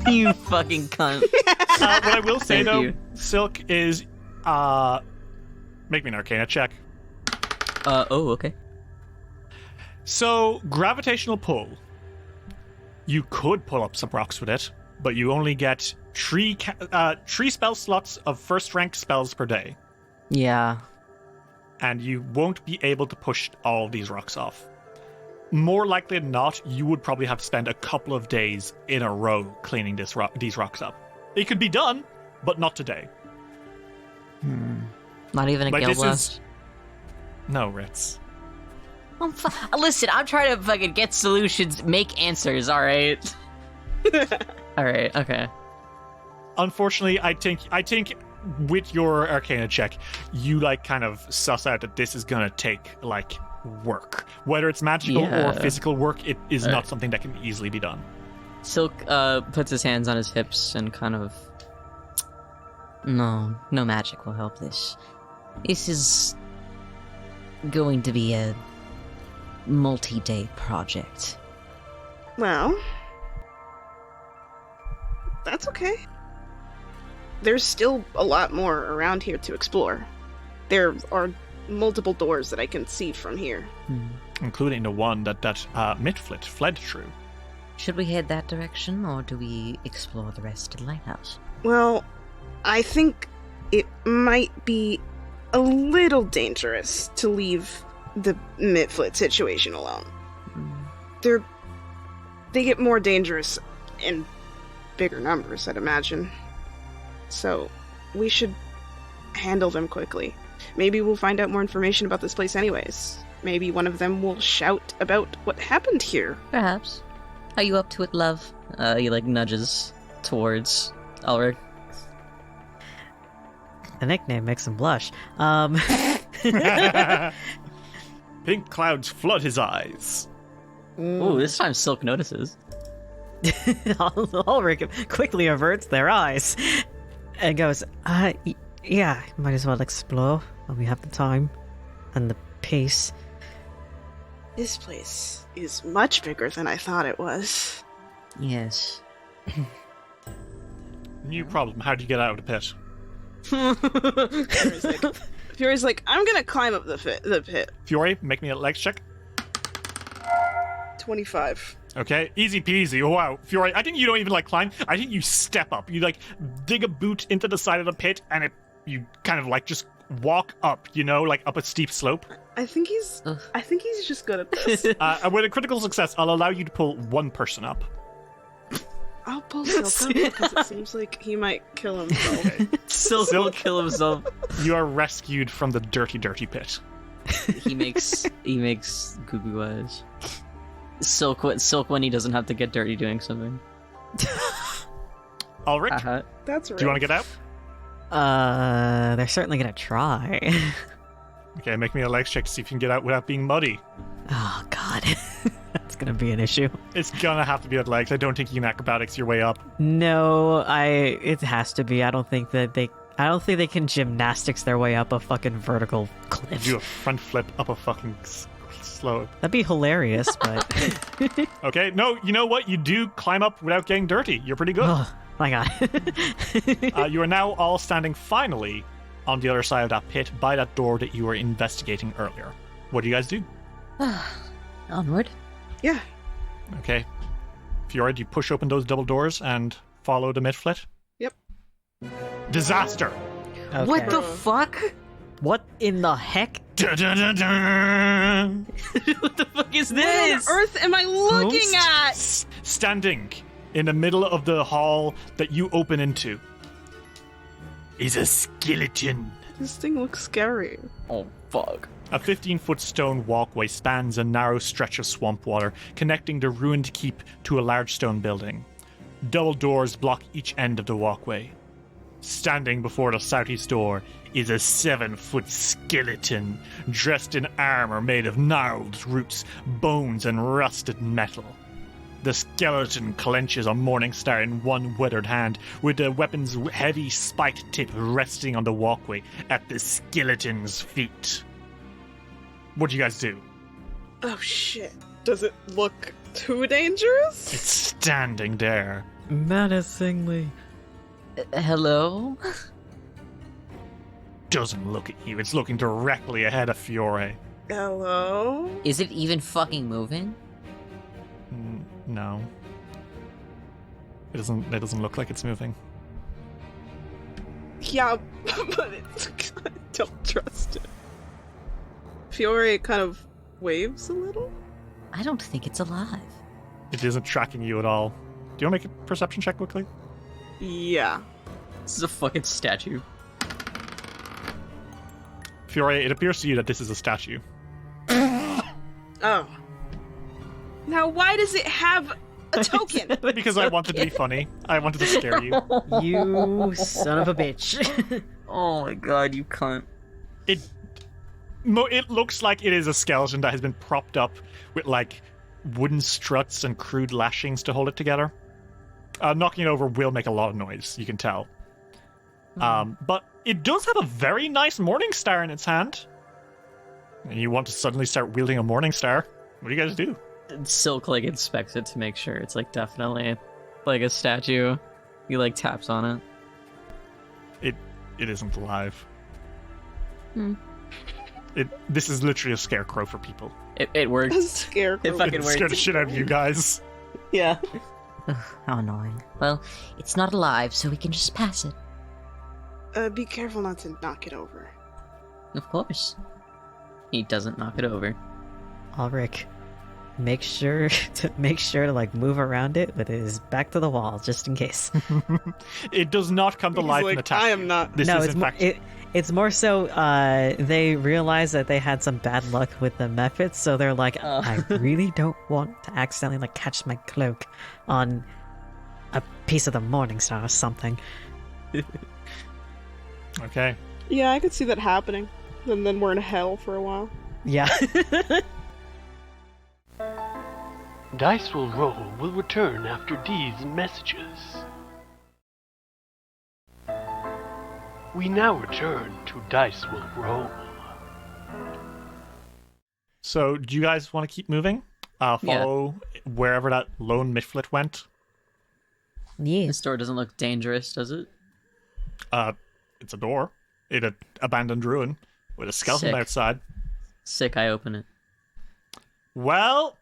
You fucking cunt. What I will say, Thank though, you. Silk, is Make me an Arcana check. Okay. So, gravitational pull. You could pull up some rocks with it, but you only get three spell slots of first rank spells per day. Yeah. And you won't be able to push all of these rocks off. More likely than not, you would probably have to spend a couple of days in a row cleaning these rocks up. It could be done, but not today. Not even a Like, gale this blast. is- No, Ritz. Listen, I'm trying to fucking get solutions, make answers, alright? Alright, okay. Unfortunately, I think with your Arcana check, you like kind of suss out that this is gonna take like work. Whether it's magical Yeah. or physical work, it is not something that can easily be done. Silk puts his hands on his hips and kind of... No magic will help this. This is going to be a multi-day project. Well, that's okay. There's still a lot more around here to explore. There are multiple doors that I can see from here. Including the one that Mitflit fled through. Should we head that direction, or do we explore the rest of the lighthouse? Well, I think it might be a little dangerous to leave the Mitflit situation alone. They get more dangerous in bigger numbers, I'd imagine. So, we should handle them quickly. Maybe we'll find out more information about this place anyways. Maybe one of them will shout about what happened here. Perhaps. Are you up to it, love? He like nudges towards Elric. The nickname makes him blush. Pink clouds flood his eyes. Ooh, this time Silk notices. Ulrich quickly averts their eyes and goes, yeah, might as well explore when we have the time and the pace. This place is much bigger than I thought it was. Yes. New problem. How do you get out of the pit? Fury's like, I'm gonna climb up the pit. Fury, make me a legs check. 25. Okay, easy peasy. Oh, wow, Fury, I think you don't even like climb. I think you step up. You like dig a boot into the side of the pit, and you kind of like just walk up. You know, like up a steep slope. I think he's just good at this. With a critical success, I'll allow you to pull one person up. I'll pull Silk up because it seems like he might kill himself. Okay. Silk will kill himself. You are rescued from the dirty, dirty pit. He makes goo eyes. Silk when he doesn't have to get dirty doing something. Ulrich, That's right. do you want to get out? They're certainly gonna try. Okay, make me a legs check to see if you can get out without being muddy. Oh god. That's gonna be an issue. It's gonna have to be with legs. I don't think you can acrobatics your way up. No, it has to be. I don't think they can gymnastics their way up a fucking vertical cliff. Do a front flip up a fucking slope. That'd be hilarious, but Okay, no, you know what? You do climb up without getting dirty. You're pretty good. oh my god. You are now all standing finally on the other side of that pit by that door that you were investigating earlier. What do you guys do? Onward. Yeah. Okay. Fiora, do you push open those double doors and follow the Mitflit? Yep. Disaster! Okay. What the fuck? What in the heck? Dun, dun, dun, dun. What the fuck is What on this? earth am I looking at? Standing in the middle of the hall that you open into is a skeleton. This thing looks scary. Oh fuck. A 15-foot stone walkway spans a narrow stretch of swamp water, connecting the ruined keep to a large stone building. Double doors block each end of the walkway. Standing before the southeast door is a 7-foot skeleton, dressed in armor made of gnarled roots, bones, and rusted metal. The skeleton clenches a morning star in one withered hand, with the weapon's heavy spiked tip resting on the walkway at the skeleton's feet. What do you guys do? Oh shit. Does it look too dangerous? It's standing there. Menacingly. Hello? doesn't look at you. It's looking directly ahead of Fiore. Hello? Is it even fucking moving? No. It doesn't look like it's moving. Yeah, but it's... I don't trust it. Fiore kind of waves a little? I don't think it's alive. It isn't tracking you at all. Do you want to make a perception check quickly? Yeah. This is a fucking statue. Fiore, it appears to you that this is a statue. Oh. Now why does it have a token? Because I wanted to be funny. I wanted to scare you. You son of a bitch. Oh my god, you cunt. It looks like it is a skeleton that has been propped up with, like, wooden struts and crude lashings to hold it together. Knocking it over will make a lot of noise, you can tell. But it does have a very nice morning star in its hand. And you want to suddenly start wielding a morning star. What do you guys do? Silk, like, inspects it to make sure it's, like, definitely, like, a statue. He, like, taps on it. It isn't alive. This is literally a scarecrow for people. It works. A scarecrow. It fucking It works. scared the shit out of you guys. Yeah. Ugh, how annoying. Well, it's not alive, so we can just pass it. Be careful not to knock it over. Of course. He doesn't knock it over. Ulrich, make sure to like move around it with his back to the wall, just in case. It does not come to He's life like, and attack. I am not. This no, is it's in more, fact. it's more so they realize that they had some bad luck with the Mitflits, so they're like, I really don't want to accidentally like catch my cloak on a piece of the Morning Star or something. Okay. Yeah, I could see that happening. And then we're in hell for a while. Yeah. Dice Will Roll will return after these messages. We now return to Dice Will Roll. So, do you guys want to keep moving? Follow wherever that lone Mitflit went? Yeah. This door doesn't look dangerous, does it? It's a door in an abandoned ruin with a skeleton Sick. outside. Sick, I open it. Well,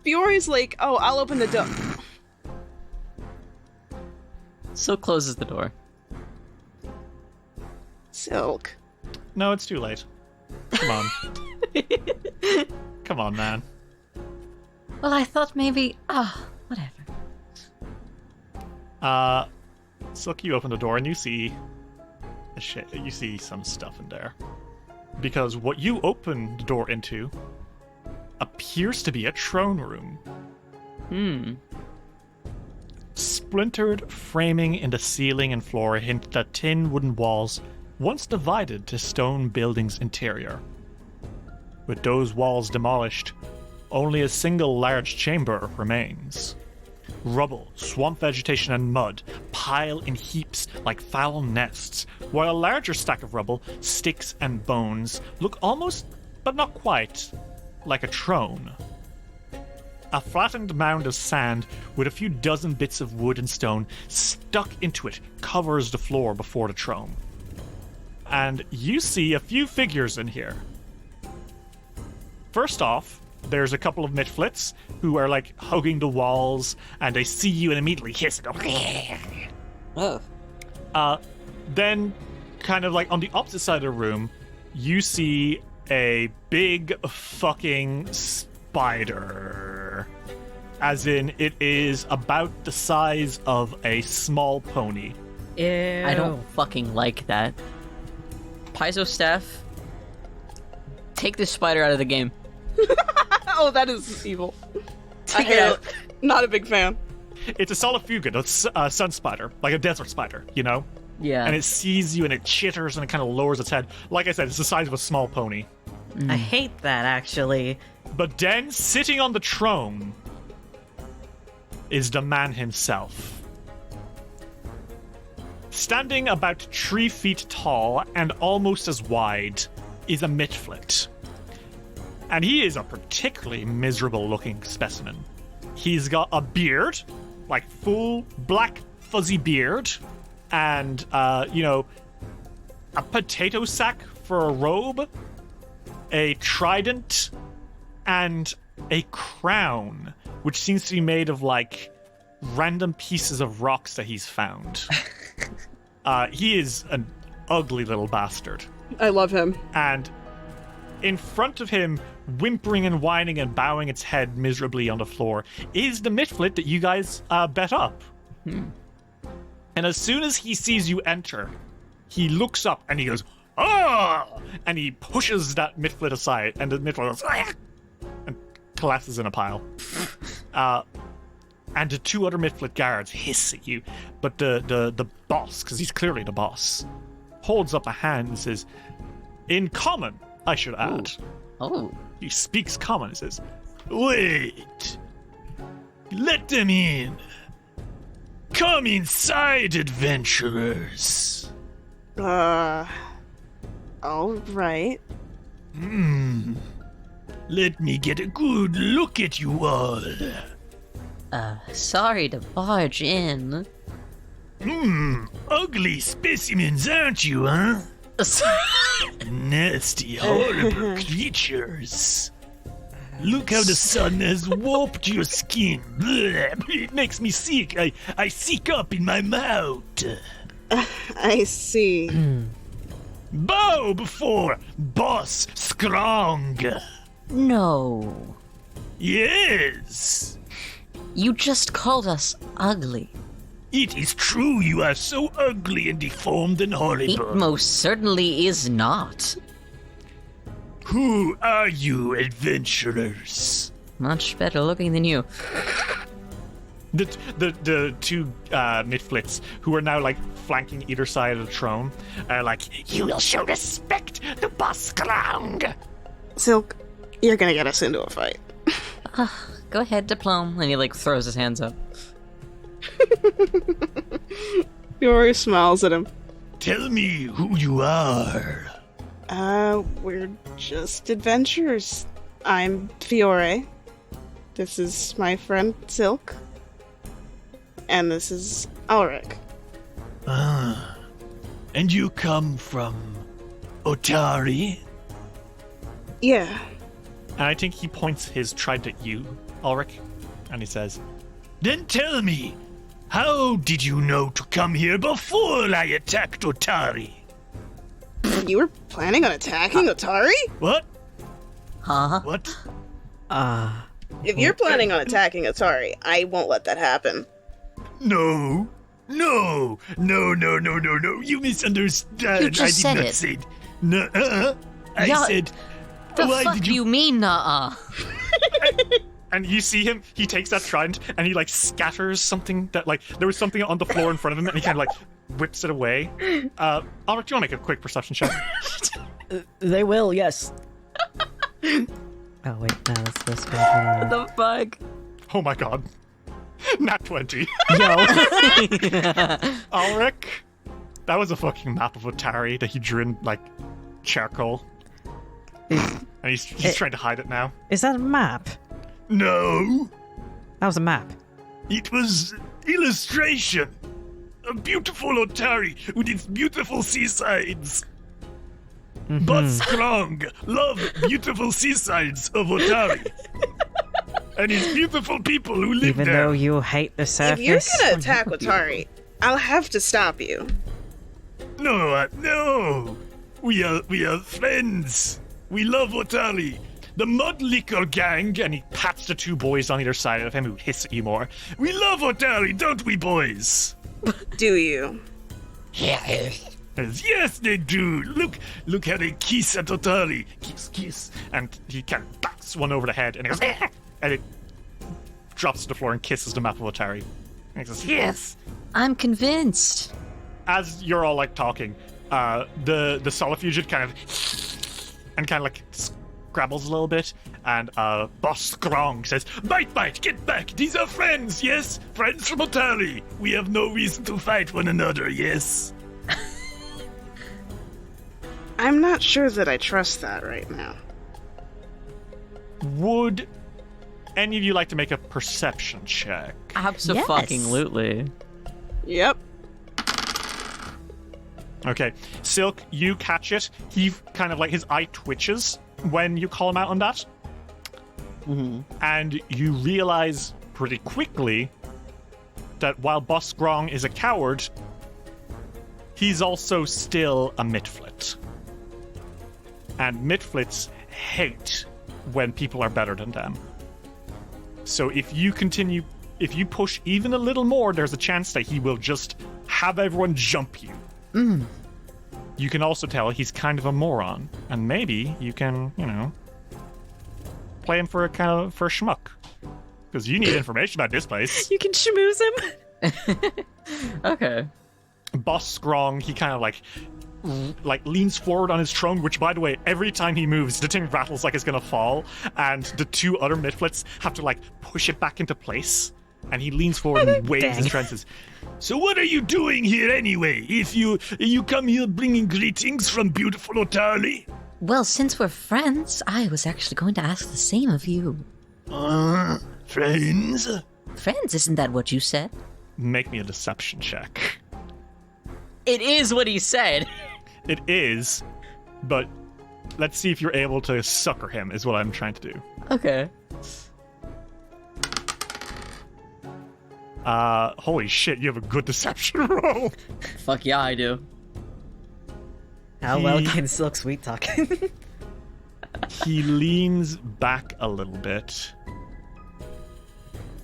Fiore's like, oh, I'll open the door. Silk closes the door. Silk. no, it's too late. Come on. Come on, man. Well, I thought maybe... whatever. Silk, you open the door and you see you see some stuff in there. Because what you open the door into appears to be a throne room. Splintered framing in the ceiling and floor hint that tin wooden walls once divided to stone buildings' interior. With those walls demolished, only a single large chamber remains. Rubble, swamp vegetation, and mud pile in heaps like foul nests, while a larger stack of rubble, sticks, and bones look almost, but not quite, like a throne. A flattened mound of sand with a few dozen bits of wood and stone stuck into it covers the floor before the throne. And you see a few figures in here. First off, there's a couple of Mitflits who are like hugging the walls, and they see you and immediately hiss and go. Then, kind of like on the opposite side of the room, you see a big fucking spider. As in, it is about the size of a small pony. Ew. I don't fucking like that. Paizo staff, take this spider out of the game. Oh, that is evil. Take it out. Not a big fan. It's a solifuga, a sun spider, like a desert spider, you know? Yeah. And it sees you and it chitters and it kind of lowers its head. Like I said, it's the size of a small pony. I hate that, actually. But then, sitting on the throne, is the man himself. Standing about 3 feet tall and almost as wide is a Mitflit. And he is a particularly miserable-looking specimen. He's got a beard, like full black fuzzy beard, and, a potato sack for a robe, a trident, and a crown, which seems to be made of, random pieces of rocks that he's found. He is an ugly little bastard. I love him. And in front of him, whimpering and whining and bowing its head miserably on the floor, is the Mitflit that you guys bet up. And as soon as he sees you enter, he looks up and he goes, "Oh!" And he pushes that Mitflit aside, and the Mitflit goes, "Ah!" and collapses in a pile. And the two other Mitflit guards hiss at you, but the boss, because he's clearly the boss, holds up a hand and says, in common, I should add. Oh. He speaks common and says, "Wait. Let them in. Come inside, adventurers." All right. Let me get a good look at you all. Sorry to barge in. Ugly specimens, aren't you, huh? Nasty, horrible creatures. Look how the sun has warped your skin. Blech, it makes me sick. I seek up in my mouth. I see. Bow before Boss Strong. No. Yes. You just called us ugly. It is true you are so ugly and deformed and horrible. It most certainly is not. Who are you, adventurers? Much better looking than you. The two Mitflits, who are now flanking either side of the throne, are You will show respect to Boss Strong. Silk, you're gonna get us into a fight. Go ahead, Diplome. And he throws his hands up. Fiore smiles at him. Tell me who you are. We're just adventurers. I'm Fiore. This is my friend Silk. And this is Ulrich. And you come from Otari? Yeah. And I think he points his trident at you, Ulrich, and he says, Then tell me, how did you know to come here before I attacked Otari? You were planning on attacking Otari? What? Huh? What? If you're planning on attacking Otari, I won't let that happen. No. You misunderstand. You just said I did not it. say it. No, I Yeah, said, The why fuck did do you mean, nuh-uh? and you see him, he takes that trident and he scatters something that there was something on the floor in front of him and he kind of whips it away. Ulrich, do you want to make a quick perception check? They will, yes. Oh wait, no, that's this one. What the fuck? Oh my god. Nat 20. Yo. Ulrich, that was a fucking map of Otari that he drew in charcoal. And he's trying to hide it now. Is that a map? No, That was a map. it was illustration. A beautiful Otari with its beautiful seasides. But strong, love beautiful seasides of Otari. And his beautiful people who live Even there. though you hate the surface. If you're gonna attack Otari, I'll have to stop you. No. We are friends. We love Otari. The Mud Liquor Gang, And he pats the two boys on either side of him who hiss at you more. we love Otari, don't we, boys? Do you? Yes, they do. Look how they kiss at Otari. Kiss. And he kind of bats one over the head and he goes, and it drops to the floor and kisses the map of Otari. And he says, Yes. I'm convinced. As you're all talking, the solifugid kind of scrabbles a little bit, and Boss Strong says, Bite, get back. These are friends, yes? Friends from Otari. We have no reason to fight one another, yes? I'm not sure that I trust that right now. would any of you like to make a perception check? Abso-fucking-lutely. Yep. Okay. Silk, you catch it. He kind of like his eye twitches when you call him out on that. Mm-hmm. And you realize pretty quickly that while Boss Grong is a coward, he's also still a Mitflit. And Mitflits hate when people are better than them. So if you push even a little more, there's a chance that he will just have everyone jump you. You can also tell he's kind of a moron, and maybe you can, play him for a schmuck. Because you need information about this place. You can schmooze him. Okay. Boss Grong, he kind of like leans forward on his throne, which, by the way, every time he moves, the thing rattles like it's gonna fall, and the two other Mitflits have to push it back into place. And he leans forward and waves his trenches. So what are you doing here anyway? If you come here bringing greetings from beautiful Otari? Well, since we're friends, I was actually going to ask the same of you. Friends? Friends, isn't that what you said? Make me a deception check. It is what he said. It is, but let's see if you're able to sucker him, is what I'm trying to do. Okay. Holy shit, you have a good deception roll. Fuck yeah, I do. How well can Silk sweet talk? He leans back a little bit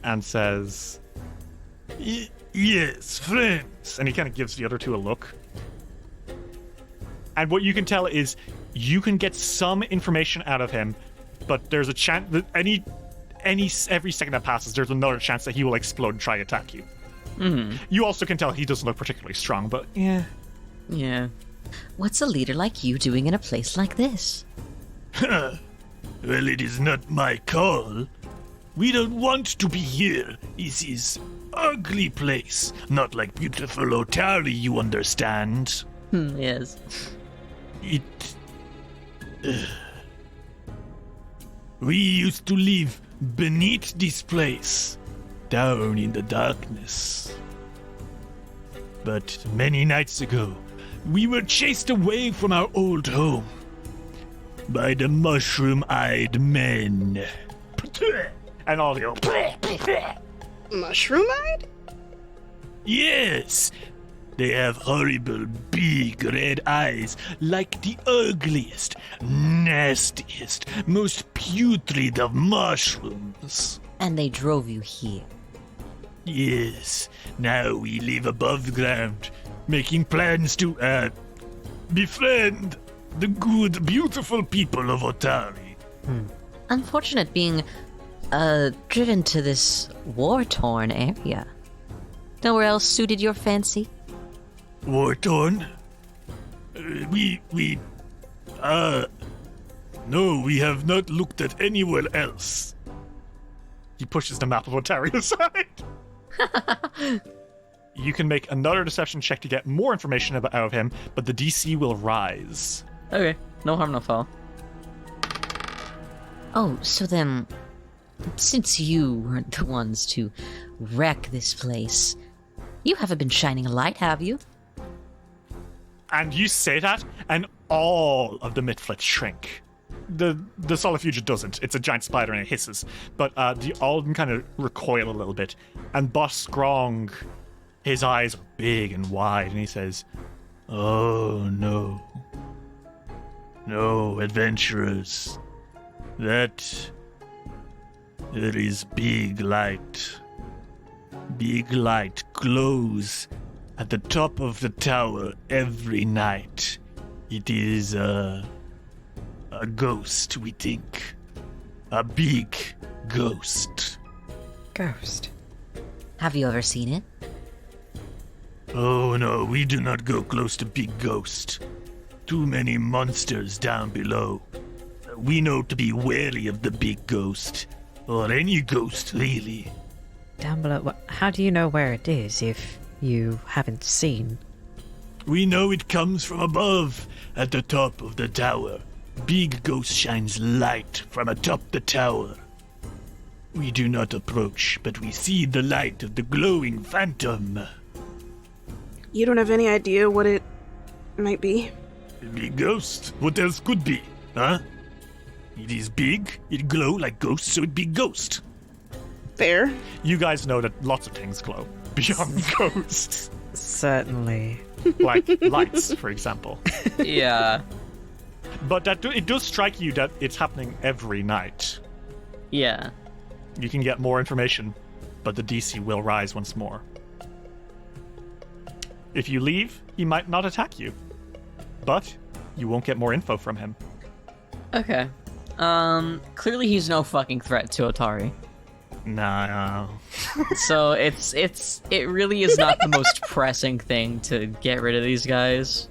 and says, yes, friends. And he kind of gives the other two a look. And what you can tell is you can get some information out of him, but there's a chance that every second that passes, there's another chance that he will explode and try to attack you. Mm-hmm. You also can tell he doesn't look particularly strong, but yeah. Yeah. What's a leader like you doing in a place like this? Well, it is not my call. We don't want to be here. This is ugly place. Not like beautiful Otari, you understand. Yes. We used to live beneath this place, down in the darkness. But many nights ago, we were chased away from our old home by the mushroom-eyed men. And all go. Mushroom-eyed? Yes, they have horrible big red eyes like the ugliest, nastiest, most putrid of mushrooms. And they drove you here. Yes, now we live above ground, making plans to, befriend the good, beautiful people of Otari. Unfortunate being, driven to this war-torn area. Nowhere else suited your fancy? War-torn? No, we have not looked at anywhere else. He pushes the map of Otari aside. You can make another deception check to get more information out of him, but the DC will rise. Okay. No harm, no foul. Oh, so then, since you weren't the ones to wreck this place, you haven't been shining a light, have you? And you say that, and all of the Mitflits shrink. The Solifuge doesn't. It's a giant spider and it hisses. But all of them kind of recoil a little bit. And Boss Grong, his eyes are big and wide, and he says, Oh, no. No, adventurers. There is big light. Big light glows at the top of the tower every night. It is a ghost, we think. A big ghost. Ghost. Have you ever seen it? Oh no, we do not go close to big ghost. Too many monsters down below. We know to be wary of the big ghost. Or any ghost, really. Down below, how do you know where it is if you haven't seen? We know it comes from above, at the top of the tower. Big ghost shines light from atop the tower. We do not approach, but we see the light of the glowing phantom. You don't have any idea what it Might be. It'd be a ghost. What else could be? Huh? It is big, it glow like ghosts, so it'd be ghost. Fair. You guys know that lots of things glow beyond ghosts. Certainly. Like lights, for example. Yeah. But it does strike you that it's happening every night. Yeah. You can get more information, but the DC will rise once more. If you leave, he might not attack you. But you won't get more info from him. Okay. Clearly he's no fucking threat to Otari. No. So it really is not the most pressing thing to get rid of these guys.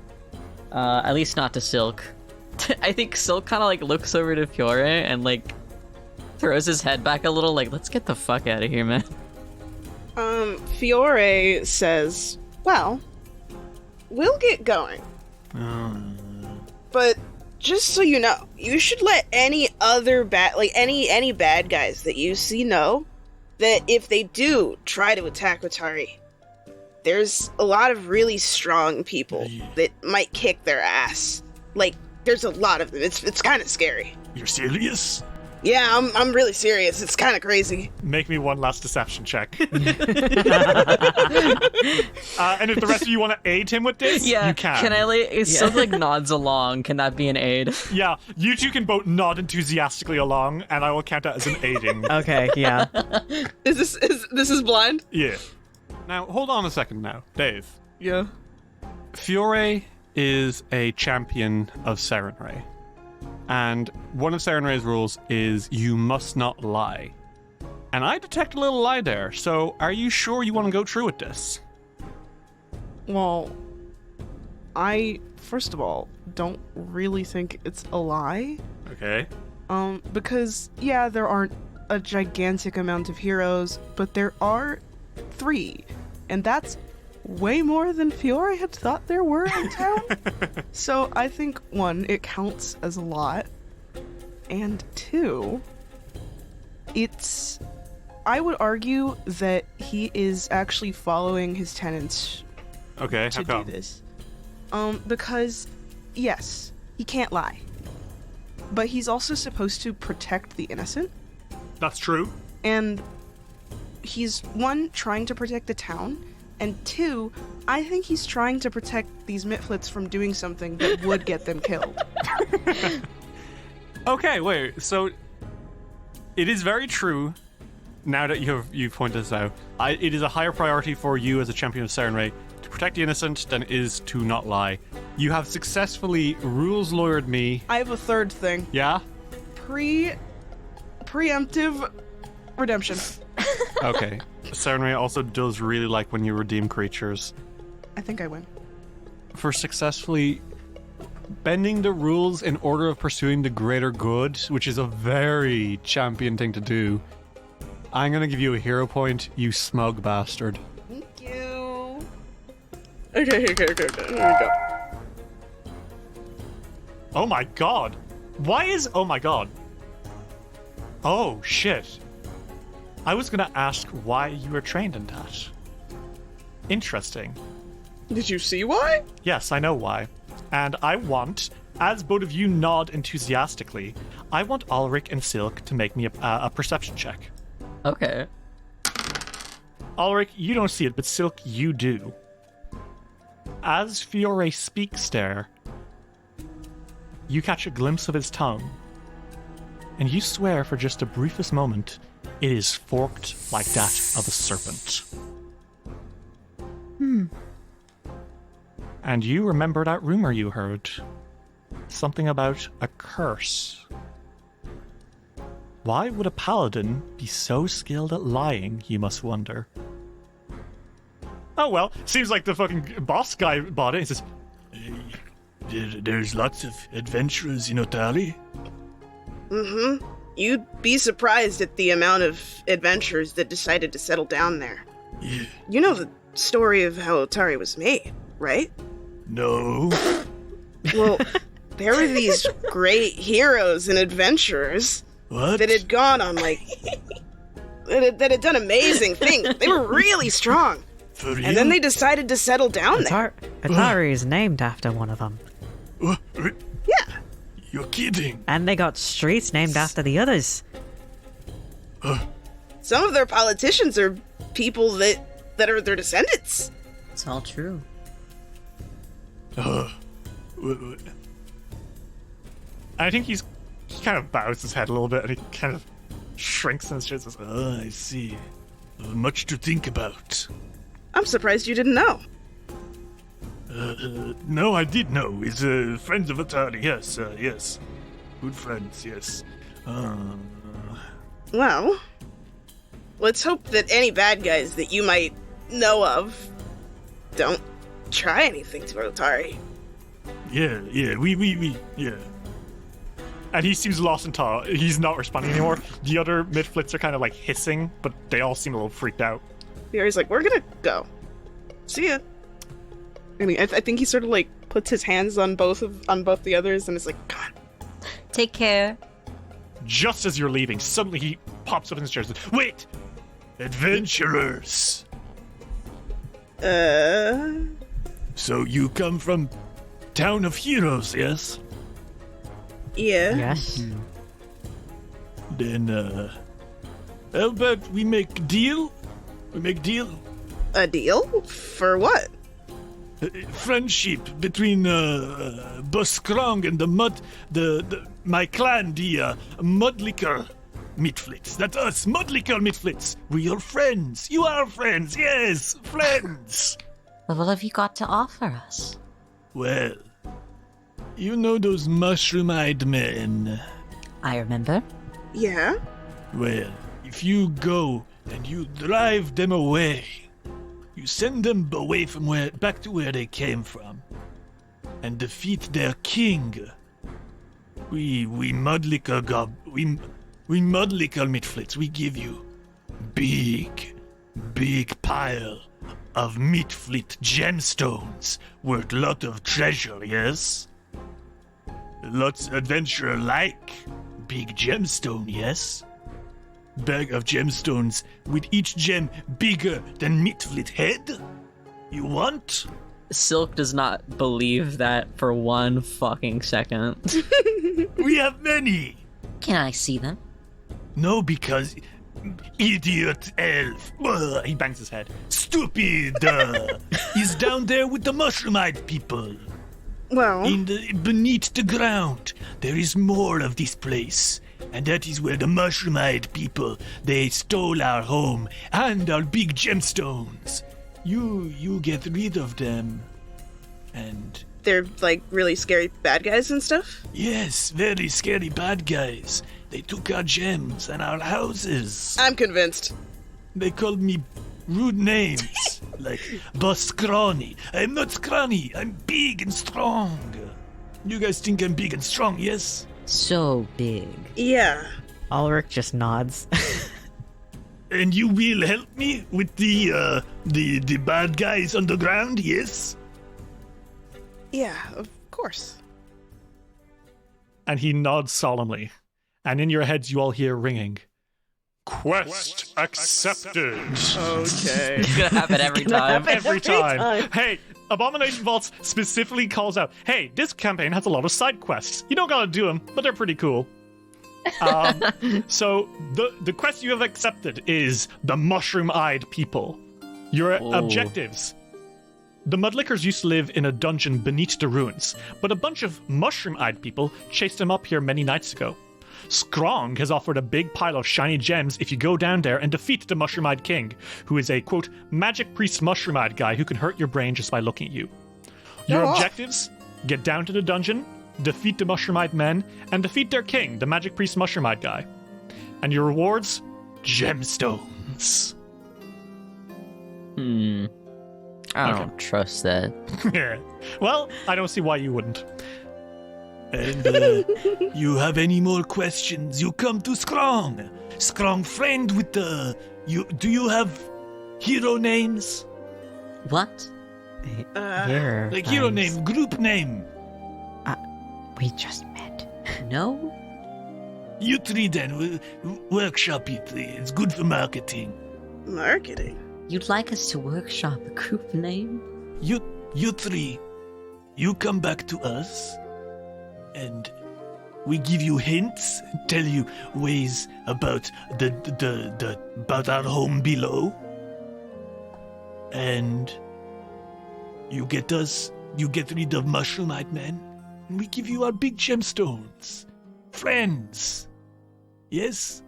At least not to Silk. I think Silk kind of like looks over to Fiore and like throws his head back a little, like, let's get the fuck out of here, man. Fiore says, well, we'll get going. But just so you know, you should let any other any bad guys that you see know that if they do try to attack Otari, there's a lot of really strong people that might kick their ass. Like, there's a lot of them. It's kind of scary. You're serious? Yeah, I'm really serious. It's kind of crazy. Make me one last deception check. And if the rest of you want to aid him with this, Yeah, you can. Can I Silk like nods along? Can that be an aid? Yeah, you two can both nod enthusiastically along, and I will count that as an aiding. Okay, yeah. Is this blind? Yeah. Now, hold on a second now. Dave. Yeah. Fiore is a champion of Serenray. And one of Serenray's rules is you must not lie. And I detect a little lie there, so are you sure you want to go through with this? Well, I, first of all, don't really think it's a lie. Okay. Because, yeah, there aren't a gigantic amount of heroes, but there are 3. And that's way more than Fiore had thought there were in town. So I think, 1, it counts as a lot. And 2, I would argue that he is actually following his tenants Okay, to how come? do this. Because, yes, he can't lie. But he's also supposed to protect the innocent. That's true. And he's, 1, trying to protect the town, and 2, I think he's trying to protect these Mitflits from doing something that would get them killed. Okay, wait, so it is very true, now that you've pointed this out, it is a higher priority for you as a champion of Serenray to protect the innocent than it is to not lie. You have successfully rules lawyered me. I have a third thing. Yeah? Preemptive redemption. Okay. Serenray also does really like when you redeem creatures. I think I win. For successfully bending the rules in order of pursuing the greater good, which is a very champion thing to do, I'm gonna give you a hero point, you smug bastard. Thank you. Okay. Here we go. Oh my god. Why is... Oh my god. Oh, shit. I was gonna ask why you were trained in that. Interesting. Did you see why? Yes, I know why. And I want, as both of you nod enthusiastically, I want Ulrich and Silk to make me a perception check. Okay. Ulrich, you don't see it, but Silk, you do. As Fiore speaks there, you catch a glimpse of his tongue, and you swear for just the briefest moment it is forked like that of a serpent. And you remember that rumor you heard. Something about a curse. Why would a paladin be so skilled at lying, you must wonder? Oh well, seems like the fucking boss guy bought it. He says, There's lots of adventurers in Otari. Mm-hmm. You'd be surprised at the amount of adventurers that decided to settle down there. Yeah. You know the story of how Otari was made, right? No. Well, there were these great heroes and adventurers What? that had gone on, like... that had done amazing things. They were really strong. For real? And then they decided to settle down there. Otari is named after one of them. Yeah. You're kidding. And they got streets named after the others. Some of their politicians are people that are their descendants. It's all true. I think he kind of bows his head a little bit and he kind of shrinks in his chair and says, I see. Much to think about. I'm surprised you didn't know. No, I did know. He's friends of Otari, yes, yes. Good friends, yes. Well, let's hope that any bad guys that you might know of don't try anything to Otari. Yeah, yeah. and he seems lost in thought. He's not responding anymore. The other Mitflits are kind of like hissing, but they all seem a little freaked out. Fury's like, we're gonna go. See ya. I mean, I think he sort of like puts his hands on both the others and is like, come on. Take care. Just as you're leaving, suddenly he pops up in his chair and says, wait! Adventurers! So you come from Town of Heroes, yes? Yeah. Yes. Then, how about we make a deal? We make a deal? A deal? For what? Friendship between Buskrong and my clan, the Mudlicker Mitflits. That's us, Mudlicker Mitflits. We are friends. You are friends, yes, friends. Well, what have you got to offer us? Well, you know those mushroom-eyed men? I remember. Yeah? Well, if you go and you drive them away, you send them away from back to where they came from, and defeat their king. We Mudlicker Mitflits, we give you big pile of Mitflit gemstones worth lot of treasure, yes? Lots adventurer like big gemstone, yes? Bag of gemstones with each gem bigger than Mitflit head? You want? Silk does not believe that for one fucking second. We have many! Can I see them? No, because idiot elf. He bangs his head. Stupid! He's down there with the mushroom-eyed people. Well, Beneath the ground, there is more of this place. And that is where the mushroom-eyed people, they stole our home and our big gemstones. You get rid of them. And... they're like really scary bad guys and stuff? yes, very scary bad guys. They took our gems and our houses. I'm convinced. They called me rude names, like Boss Scrawny. I'm not scrawny, I'm big and strong. You guys think I'm big and strong, yes? So big. Yeah. Ulrich just nods. And you will help me with the bad guys underground, yes? Yeah, of course. And he nods solemnly. And in your heads, you all hear ringing. Quest accepted. Okay. It's gonna happen every time. Every time. Hey, Abomination Vaults specifically calls out, hey, this campaign has a lot of side quests. You don't gotta do them, but they're pretty cool. So the quest you have accepted is the mushroom-eyed people. Your objectives. The Mudlickers used to live in a dungeon beneath the ruins, but a bunch of mushroom-eyed people chased them up here many nights ago. Strong has offered a big pile of shiny gems if you go down there and defeat the Mushroom-Eyed King, who is a, quote, magic priest mushroom-eyed guy who can hurt your brain just by looking at you. Your objectives, get down to the dungeon, defeat the Mushroom-Eyed men, and defeat their king, the magic priest mushroom-eyed guy. And your rewards, gemstones. I don't trust that. Yeah. Well, I don't see why you wouldn't. And you have any more questions, you come to Strong. Strong friend with the... do you have hero names? What? Here. Like hero name, group name. We just met. No? You three then, workshop it. It's good for marketing. Marketing? You'd like us to workshop a group name? You three, you come back to us, and we give you hints, tell you ways about about our home below, and you get rid of Mushroom-Eyed Men, and we give you our big gemstones. Friends. Yes?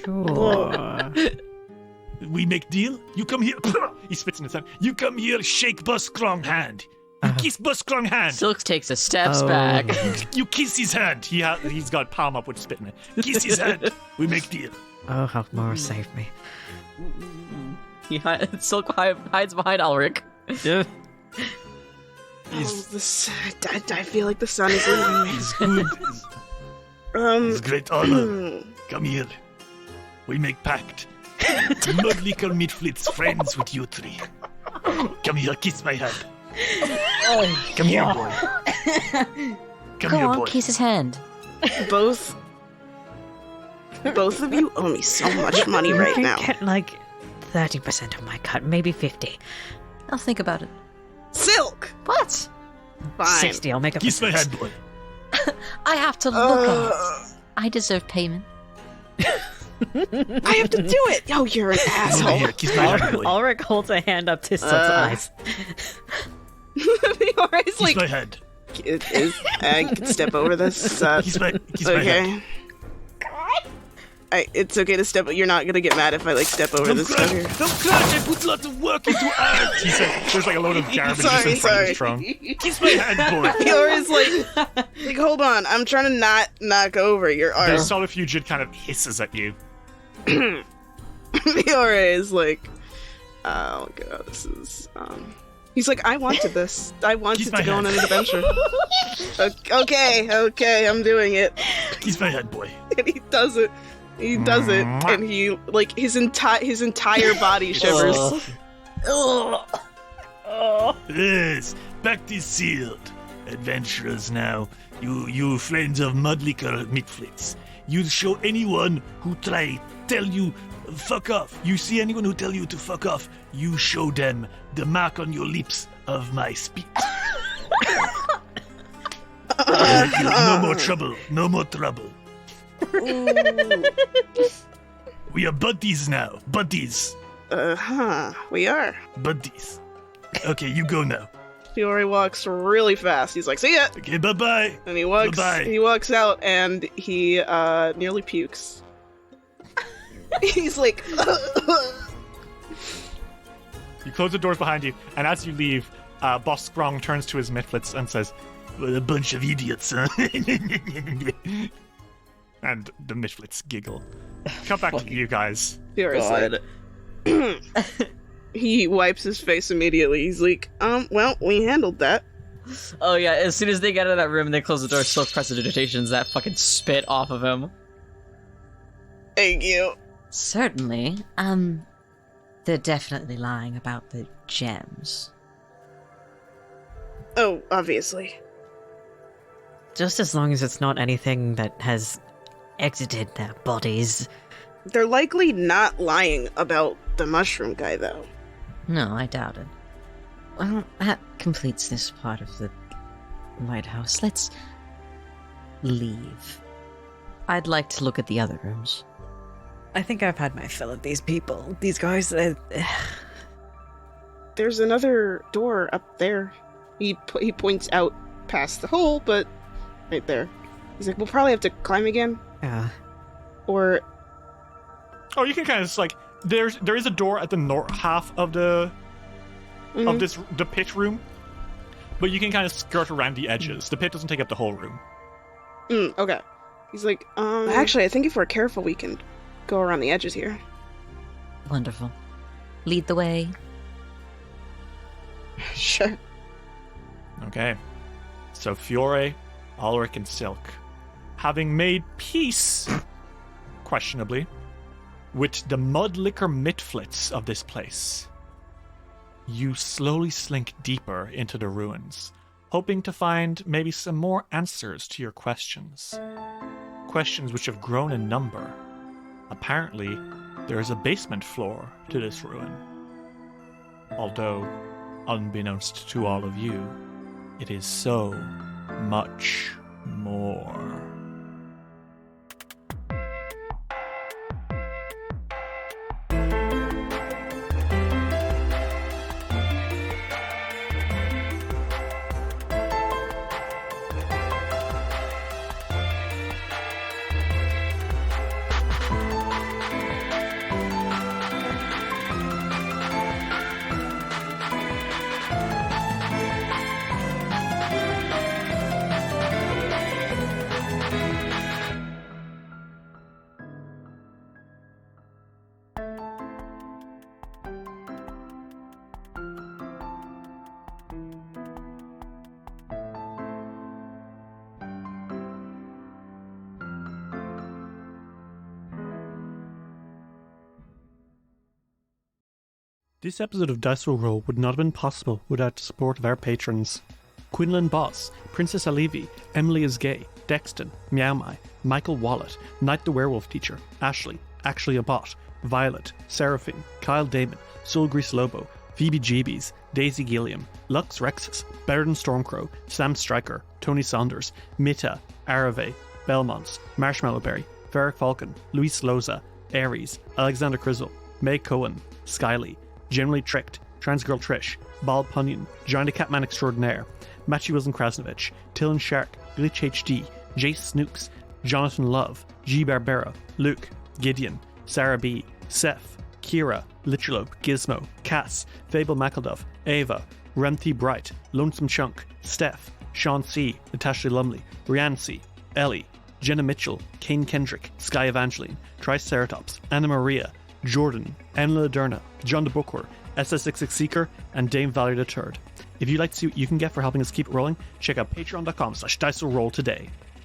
Sure. We make deal? You come here. He spits in his hand. You come here, shake Buskrong hand. You kiss Buskrong hand. Silk takes a steps Oh. back. You kiss his hand. He's got palm up with spit in it. Kiss his hand. We make deal. Oh, Halkmore, save me. Silk hides behind Ulrich. Oh, I feel like the sun is leaving me. It's good. It's great honor. Come here. We make pact. Mudlicker Mitflits friends with you three. Come here, kiss my hand. Come here, boy. Come Go here, on, boy. kiss his hand. Both of you owe me so much money right You now. get like 30% of my cut, maybe 50. I'll think about it. Silk! What? Fine. 60, I'll make up Kiss for my this. hand, boy. I have to look at it. I deserve payment. I have to do it! Oh, you're an Over asshole. here, kiss my hand, boy. Ulrich holds a hand up to Silk's eyes. Fiore's Kiss like, my hand. I can step over this. Kiss my hand. Okay. It's okay to step. You're not gonna get mad if I like step over this stuff here. Don't crash. I put lots of work into art. He said, there's like a load of garbage just in front of Sorry. his trunk. Kiss my hand, boy. Fiore's like, hold on. I'm trying to not knock over your The arm. Solifugid kind of hisses at you. Fiore is like, oh god, this is. He's like, I wanted this. I wanted Kiss to my go on hand. an adventure. Okay, I'm doing it. Kiss my hand, boy. And he does it. He does it, and he like his entire body shivers. Yes, pact is sealed. Adventurers now, you friends of Mudlicker Mitflits, you show anyone who tell you fuck off. You see anyone who tell you to fuck off, you show them the mark on your lips of my spit. No more trouble. No more trouble. We are buddies now. Buddies. We are. Buddies. Okay, you go now. Fiore walks really fast. He's like, see ya! Okay, bye-bye. And he walks Bye-bye. he walks out and he nearly pukes. He's like You close the doors behind you, and as you leave, Boss Grong turns to his Mitflits and says, What a bunch of idiots, huh? and the Mitflits giggle. Come back to you guys. Fiore's like he wipes his face immediately. He's like, well, we handled that. Oh yeah, as soon as they get out of that room and they close the door, Silk prestidigitations that fucking spit off of him. Thank you. Certainly. They're definitely lying about the gems. Oh, obviously. Just as long as it's not anything that has exited their bodies. They're likely not lying about the mushroom guy, though. No, I doubt it. Well, that completes this part of the lighthouse. Let's leave. I'd like to look at the other rooms. I think I've had my fill of these people. These guys, There's another door up there. He points out past the hole, but right there. He's like, we'll probably have to climb again. yeah. Or Oh, you can kind of just like there is a door at the north half of the the pit room, but you can kind of skirt around the edges. The pit doesn't take up the whole room. Okay. He's like, actually, I think if we're careful, we can go around the edges here. Wonderful. Lead the way. Sure. Okay. So Fiore, Ulrich, and Silk, having made peace, questionably, with the mudlicker Mitflits of this place, you slowly slink deeper into the ruins, hoping to find maybe some more answers to your questions. Questions which have grown in number. Apparently, there is a basement floor to this ruin. Although, unbeknownst to all of you, it is so much more. This episode of Dice Roll would not have been possible without the support of our patrons. Quinlan Boss, Princess Alivi, Emily is Gay, Dexton, Meow Mai, Michael Wallet, Knight the Werewolf Teacher, Ashley, Actually a Bot, Violet, Seraphine, Kyle Damon, Soul Grease Lobo, Phoebe Jeebies, Daisy Gilliam, Lux Rexus, Baron Stormcrow, Sam Stryker, Tony Saunders, Mita, Arave, Belmonts, Marshmallowberry, Ferric Falcon, Luis Loza, Aries, Alexander Crizzle, May Cohen, Skyly, Generally Tricked, Transgirl Trish, Bald Punyon, Johnny Catman Extraordinaire, Matthew Wilson Krasnovich, Tillen Shark, Glitch HD, Jace Snooks, Jonathan Love, G. Barbera, Luke, Gideon, Sarah B, Seth, Kira, Lichalope, Gizmo, Cass, Fable McElduff, Ava, Remthi Bright, Lonesome Chunk, Steph, Sean C, Natasha Lumley, Rianne C, Ellie, Jenna Mitchell, Kane Kendrick, Sky Evangeline, Triceratops, Anna Maria, Jordan, Emily Derna, John de Booker, SS66 Seeker, and Dame Valerie III. If you'd like to see what you can get for helping us keep it rolling, check out patreon.com/diceroll today.